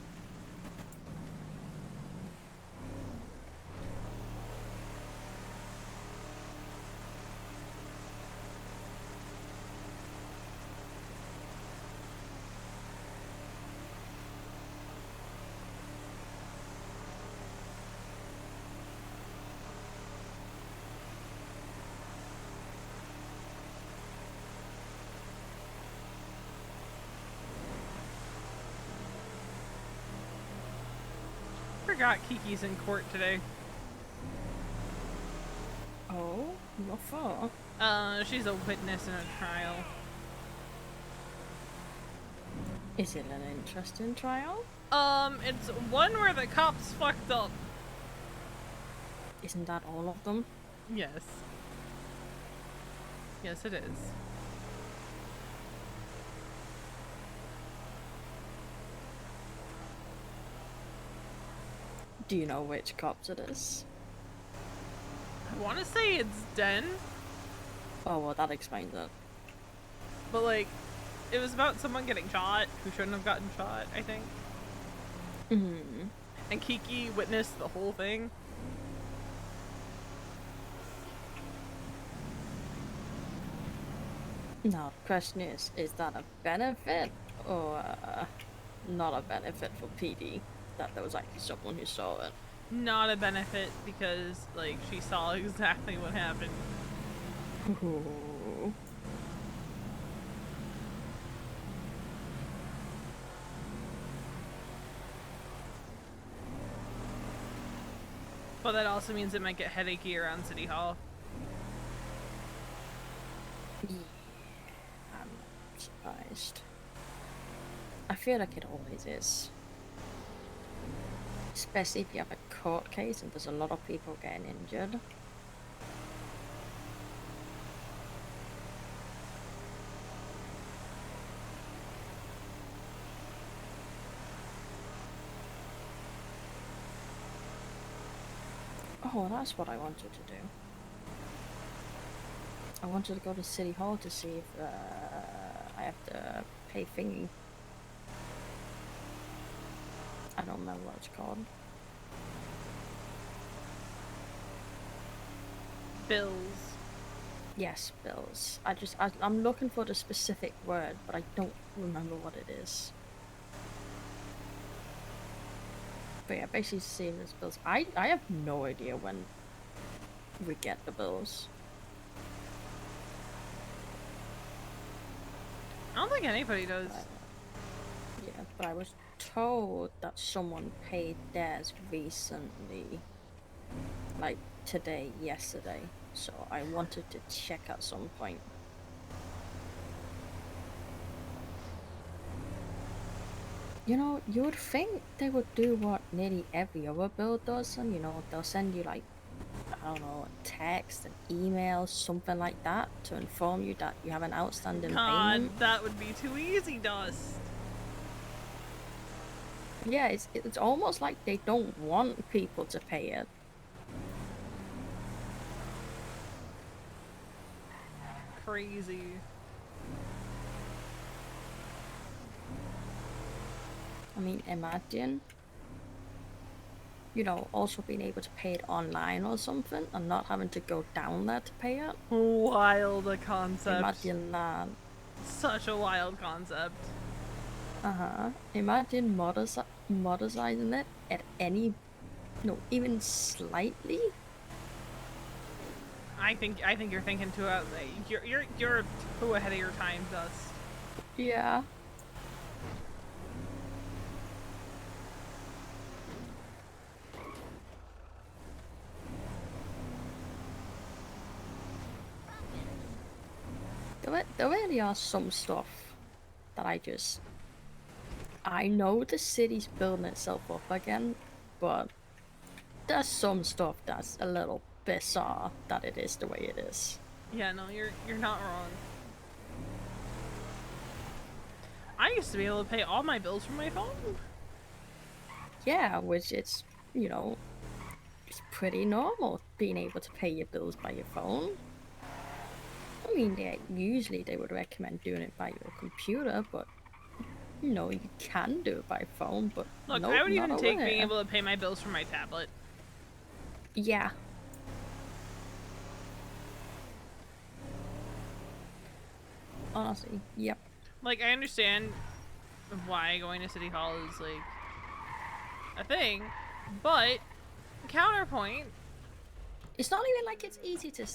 Forgot Kiki's in court today. Oh, what for? She's a witness in a trial. Is it an interesting trial? It's one where the cops fucked up. Isn't that all of them? Yes. Yes, it is. Do you know which cops it is? I want to say it's Den, Oh, well, that explains it. but like, it was about someone getting shot who shouldn't have gotten shot, I think. Hmm. And Kiki witnessed the whole thing. Now, the question is that a benefit or not a benefit for PD that there was actually someone who saw it? Not a benefit because, like, she saw exactly what happened. Ooh. But that also means it might get headachy around City Hall. Yeah, I'm not surprised. I feel like it always is. Especially if you have a court case and there's a lot of people getting injured. Oh, that's what I wanted to do. I wanted to go to City Hall to see if I have to pay thingy. I don't remember what it's called. Bills. Yes, bills. I'm looking for the specific word, but I don't remember what it is. But yeah, basically seeing these bills. I have no idea when we get the bills. I don't think anybody does. Yeah, but I was told that someone paid theirs recently. Like today, yesterday. So I wanted to check at some point. You know, you would think they would do what nearly every other build does, and you know, they'll send you like, I don't know, a text, an email, something like that to inform you that you have an outstanding God, payment. that would be too easy, Dust. Yeah, it's almost like they don't want people to pay it. Crazy. I mean, imagine, you know, also being able to pay it online or something and not having to go down there to pay it. Wild a concept. Imagine that. Such a wild concept. Imagine modernizing it at any, no, even slightly. I think you're thinking too out. You're too ahead of your time, Dust. Yeah. There really are some stuff that I know the city's building itself up again, but there's some stuff that's a little bizarre that it is the way it is. Yeah, no, you're not wrong. I used to be able to pay all my bills from my phone. Yeah, which it's, you know, it's pretty normal being able to pay your bills by your phone. I mean, usually they would recommend doing it by your computer, but you know, you can do it by phone, but Look, nope, I would not even over take there. being able to pay my bills from my tablet. Yeah. Honestly, yep. Like, I understand why going to City Hall is, like, a thing, but counterpoint, It's not even like it's easy to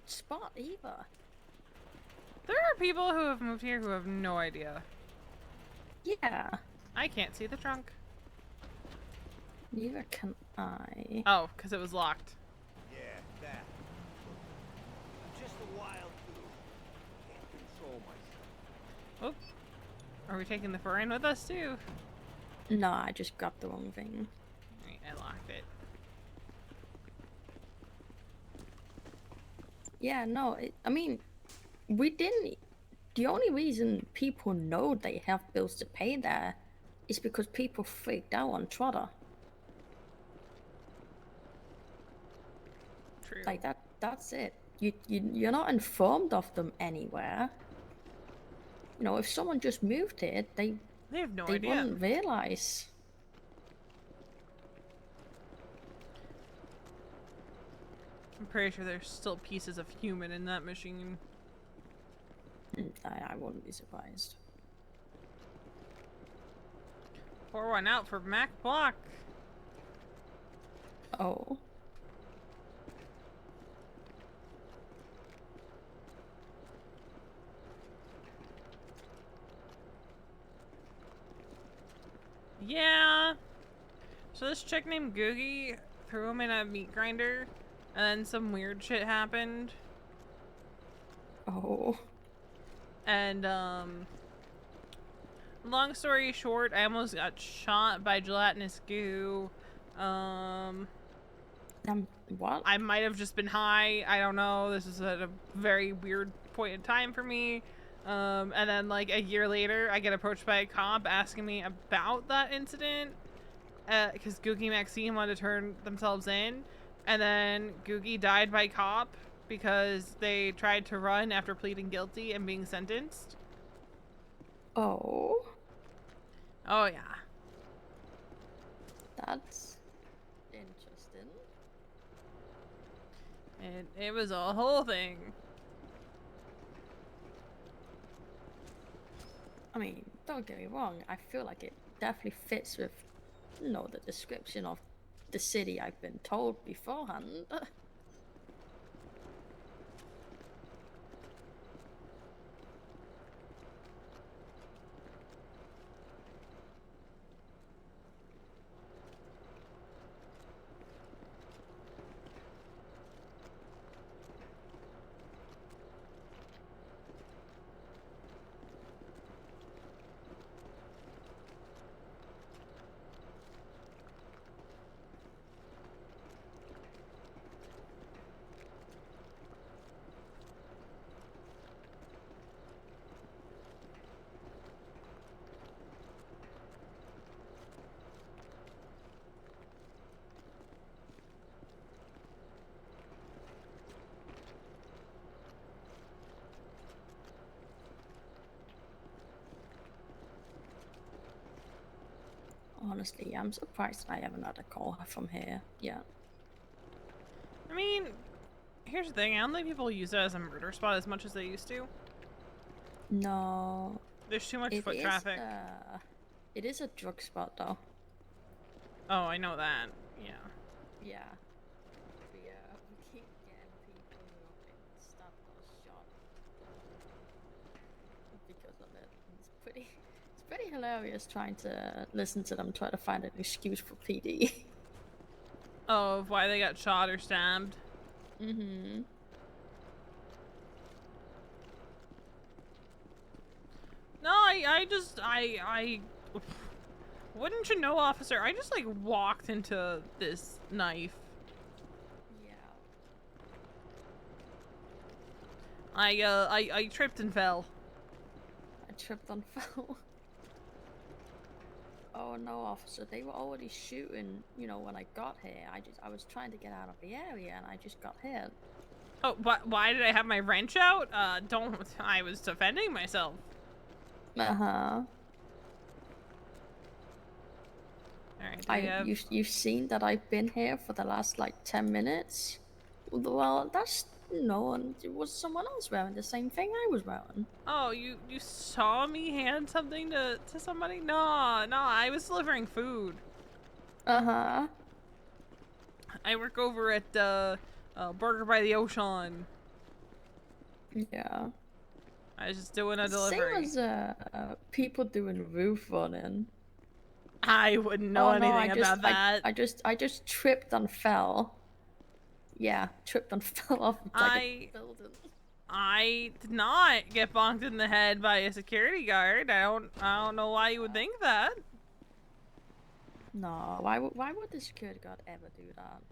spot either. there are people who have moved here who have no idea. Yeah. I can't see the trunk. Neither can I. Oh, because it was locked. Yeah, that. I'm just a wild dude. Can't control myself. Oops. Are we taking the foreign with us, too? No, I just grabbed the wrong thing. Right, I locked it. Yeah, no, I mean, we didn't. The only reason people know they have bills to pay there is because people freaked out on Trotter. True. Like that's it. You're not informed of them anywhere. You know, if someone just moved here, they have no they idea. wouldn't realize. I'm pretty sure there's still pieces of human in that machine. I wouldn't be surprised. Pour one out for Mac Block. Oh. Yeah. So this chick named Googie threw him in a meat grinder, and then some weird shit happened. Oh. And long story short, I almost got shot by gelatinous goo. What? I might have just been high. I don't know. This is at a very weird point in time for me. And then like a year later, I get approached by a cop asking me about that incident. Because Googie and Maxine wanted to turn themselves in. And then Googie died by cop because they tried to run after pleading guilty and being sentenced. Oh. Oh yeah. That's interesting. It was a whole thing. I mean, don't get me wrong, I feel like it definitely fits with, you know, the description of the city I've been told beforehand. Honestly, I'm surprised I haven't had a call from here yet. I mean, here's the thing. I don't think people use it as a murder spot as much as they used to. No. There's too much foot traffic. It is a drug spot, though. Oh, I know that. Yeah. Yeah. We keep getting people who have been stabbed or shot because of it. It's pretty hilarious trying to listen to them try to find an excuse for PD. Oh, of why they got shot or stabbed. Mm-hmm. No, I wouldn't you know, officer? I just like walked into this knife. Yeah. I tripped and fell. I tripped and fell. Oh no, officer, they were already shooting, you know, when I got here. I was trying to get out of the area and I just got hit. Oh, why did I have my wrench out? I was defending myself. Uh-huh. Alright, you've seen that I've been here for the last like 10 minutes? Well, that's no, and it was someone else wearing the same thing I was wearing. Oh, you saw me hand something to somebody? No, I was delivering food. Uh-huh. I work over at Burger by the Ocean. Yeah. I was just doing a delivery. Same as people doing roof running. I wouldn't know anything about that. I just tripped and fell. Yeah, tripped and fell off like a building. I did not get bonked in the head by a security guard. I don't know why you would think that. No, why would the security guard ever do that?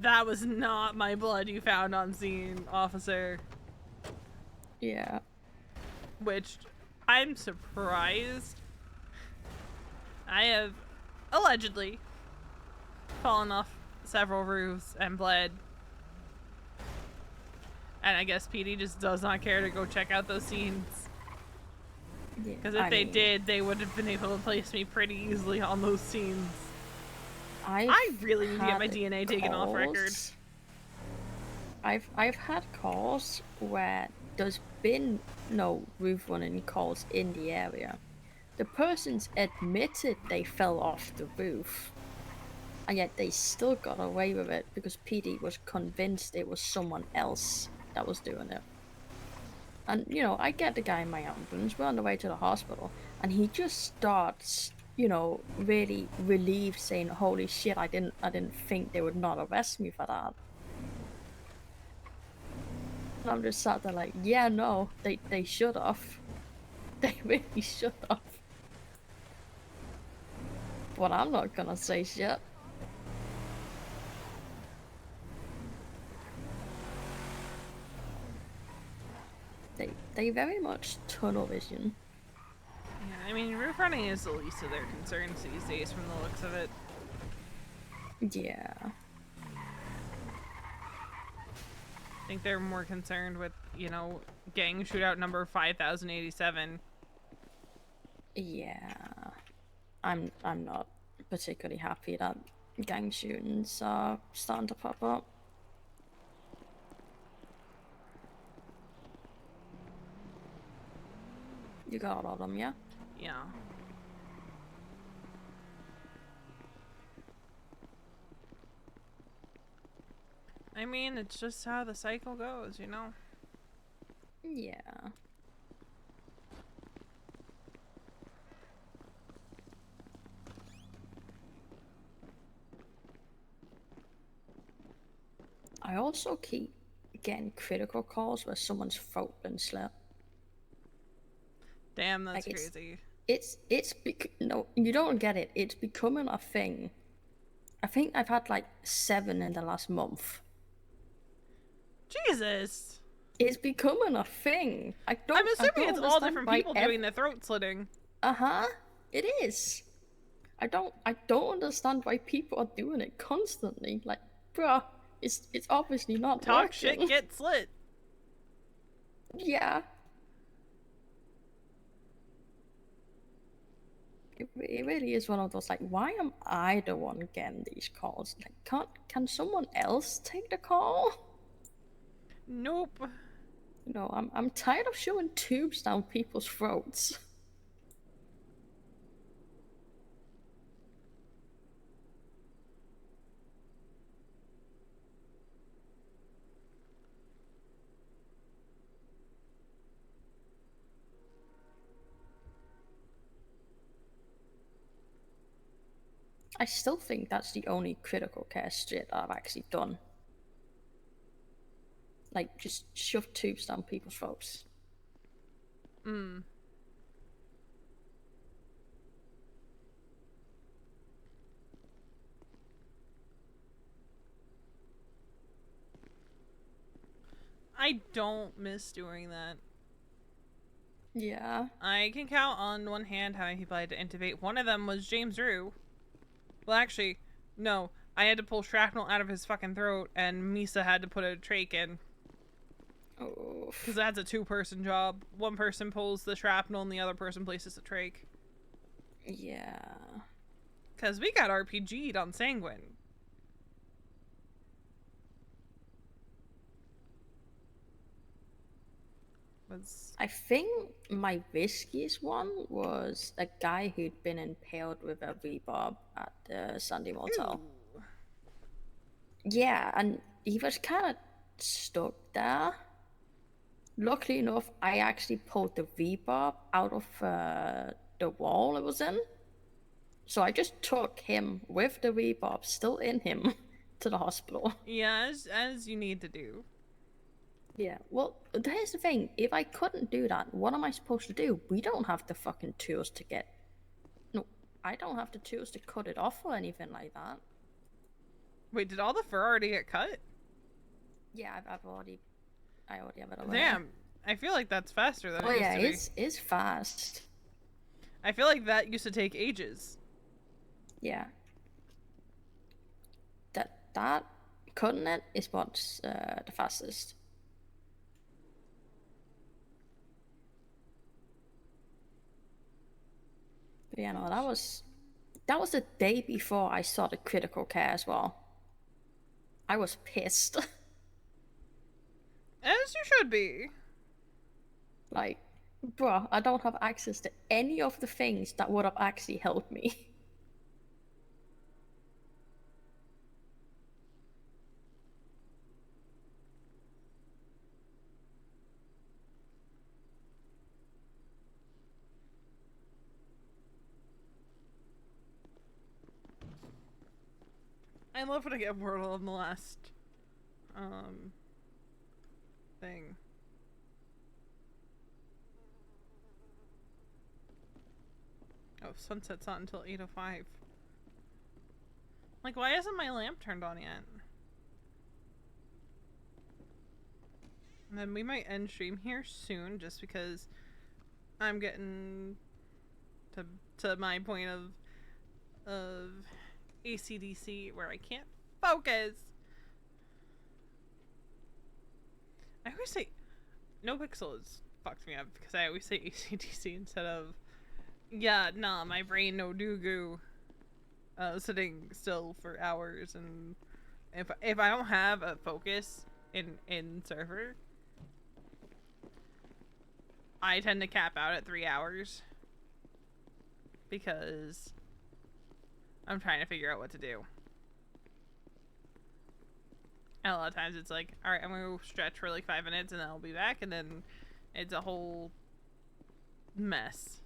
That was not my blood you found on scene, officer. Yeah. Which I'm surprised. I have allegedly fallen off several roofs and bled. And I guess PD just does not care to go check out those scenes. Yeah, Because if they did, they would have been able to place me pretty easily on those scenes. I really need to get my DNA taken off record. I've had calls where there's been no roof running calls in the area. The person's admitted they fell off the roof, and yet they still got away with it because PD was convinced it was someone else that was doing it. And, you know, I get the guy in my ambulance, we're on the way to the hospital, and he just starts, you know, really relieved, saying, holy shit, I didn't think they would not arrest me for that. And I'm just sat there like, yeah, no, they should have. They really should have. But I'm not gonna say shit. They very much tunnel vision. Yeah, I mean, roof running is the least of their concerns these days from the looks of it. Yeah. I think they're more concerned with, you know, gang shootout number 5087. Yeah. I'm not particularly happy that gang shootings are starting to pop up. You got all of them, yeah? Yeah. I mean, it's just how the cycle goes, you know? Yeah. I also keep getting critical calls where someone's throat been slit. Damn, that's Like, crazy. No, you don't get it. It's becoming a thing. I think I've had like 7 in the last month. Jesus! It's becoming a thing. I'm assuming it's all different people doing the throat slitting. Uh-huh. It is. I don't understand why people are doing it constantly. Like, bruh, it's obviously not Talk working. shit, get slit. Yeah. It really is one of those, like, why am I the one getting these calls? Like, can someone else take the call? Nope. You know, I'm tired of shoving tubes down people's throats. I still think that's the only critical care shit I've actually done. Like, just shove tubes down people's throats. I don't miss doing that. Yeah. I can count on one hand how many people I had to intubate. One of them was James Rue. Well, actually, no. I had to pull shrapnel out of his fucking throat, and Misa had to put a trach in. Oh. Because that's a 2-person job. One person pulls the shrapnel, and the other person places the trach. Yeah. Because we got RPG'd on Sanguine. I think my riskiest one was a guy who'd been impaled with a rebarb at the Sunday Motel. Ooh. Yeah, and he was kind of stuck there. Luckily enough, I actually pulled the rebarb out of the wall it was in. So I just took him with the rebarb still in him to the hospital. Yeah, as you need to do. Yeah, well, here's the thing. If I couldn't do that, what am I supposed to do? We don't have the fucking tools to get... No, I don't have the tools to cut it off or anything like that. Wait, did all the fur already get cut? Yeah, I already have it over Damn, I feel like that's faster than here. Oh it yeah, used to be. it's fast. I feel like that used to take ages. Yeah. that cutting it is what's the fastest. But yeah, no, that was the day before I saw the critical care as well. I was pissed. As you should be. Like, bruh, I don't have access to any of the things that would have actually helped me. I love when I get Wordle in the last thing. Oh, sunset's not until 8:05. Like, why isn't my lamp turned on yet? And then we might end stream here soon, just because I'm getting to my point of ACDC where I can't focus. I always say Nopixel has fucked me up because I always say ACDC instead of yeah, nah, my brain no do goo. Sitting still for hours, and if I don't have a focus in server, I tend to cap out at 3 hours because I'm trying to figure out what to do. And a lot of times it's like, alright, I'm gonna go stretch for like 5 minutes and then I'll be back, and then it's a whole mess.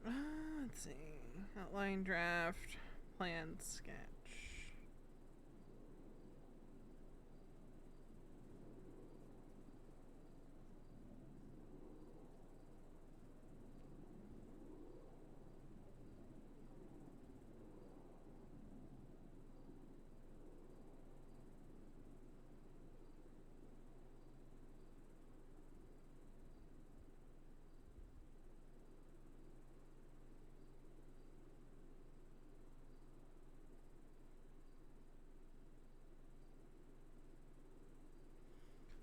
Let's see. Outline draft, plan sketch.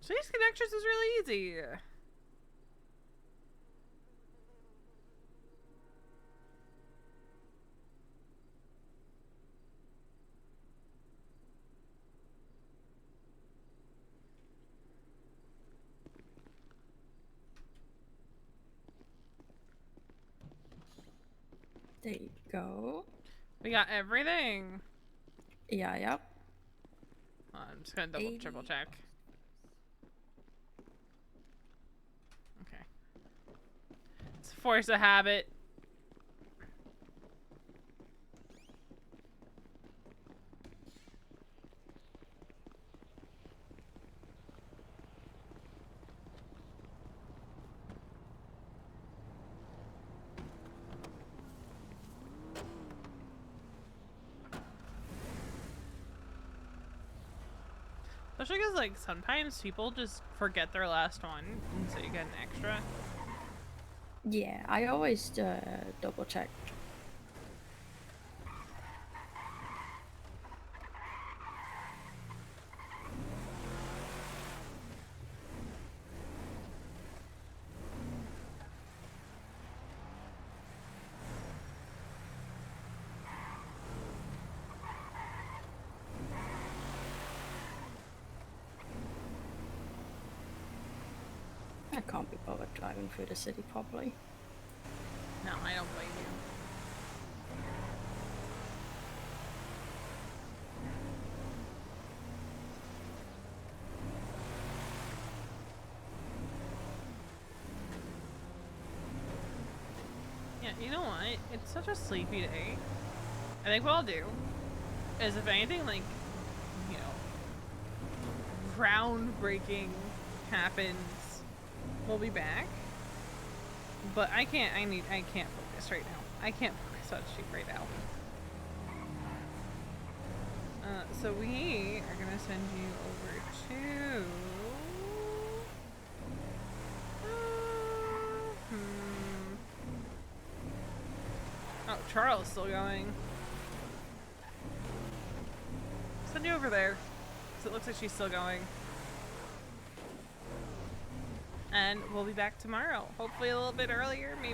So these connections is really easy. There you go. We got everything. Yeah, yep. I'm just gonna double triple check. Okay. It's force a habit. Especially because, like, sometimes people just forget their last one, and so you get an extra. Yeah, I always double check. I can't be bothered driving through the city properly. No, I don't blame you. Yeah, you know what? It's such a sleepy day. I think what I'll do is, if anything, like, you know, groundbreaking happens, we'll be back. But I can't focus right now. I can't focus on sheep right now. So we are gonna send you over to... Charles still going. Send you over there. So it looks like she's still going. And we'll be back tomorrow. Hopefully a little bit earlier, maybe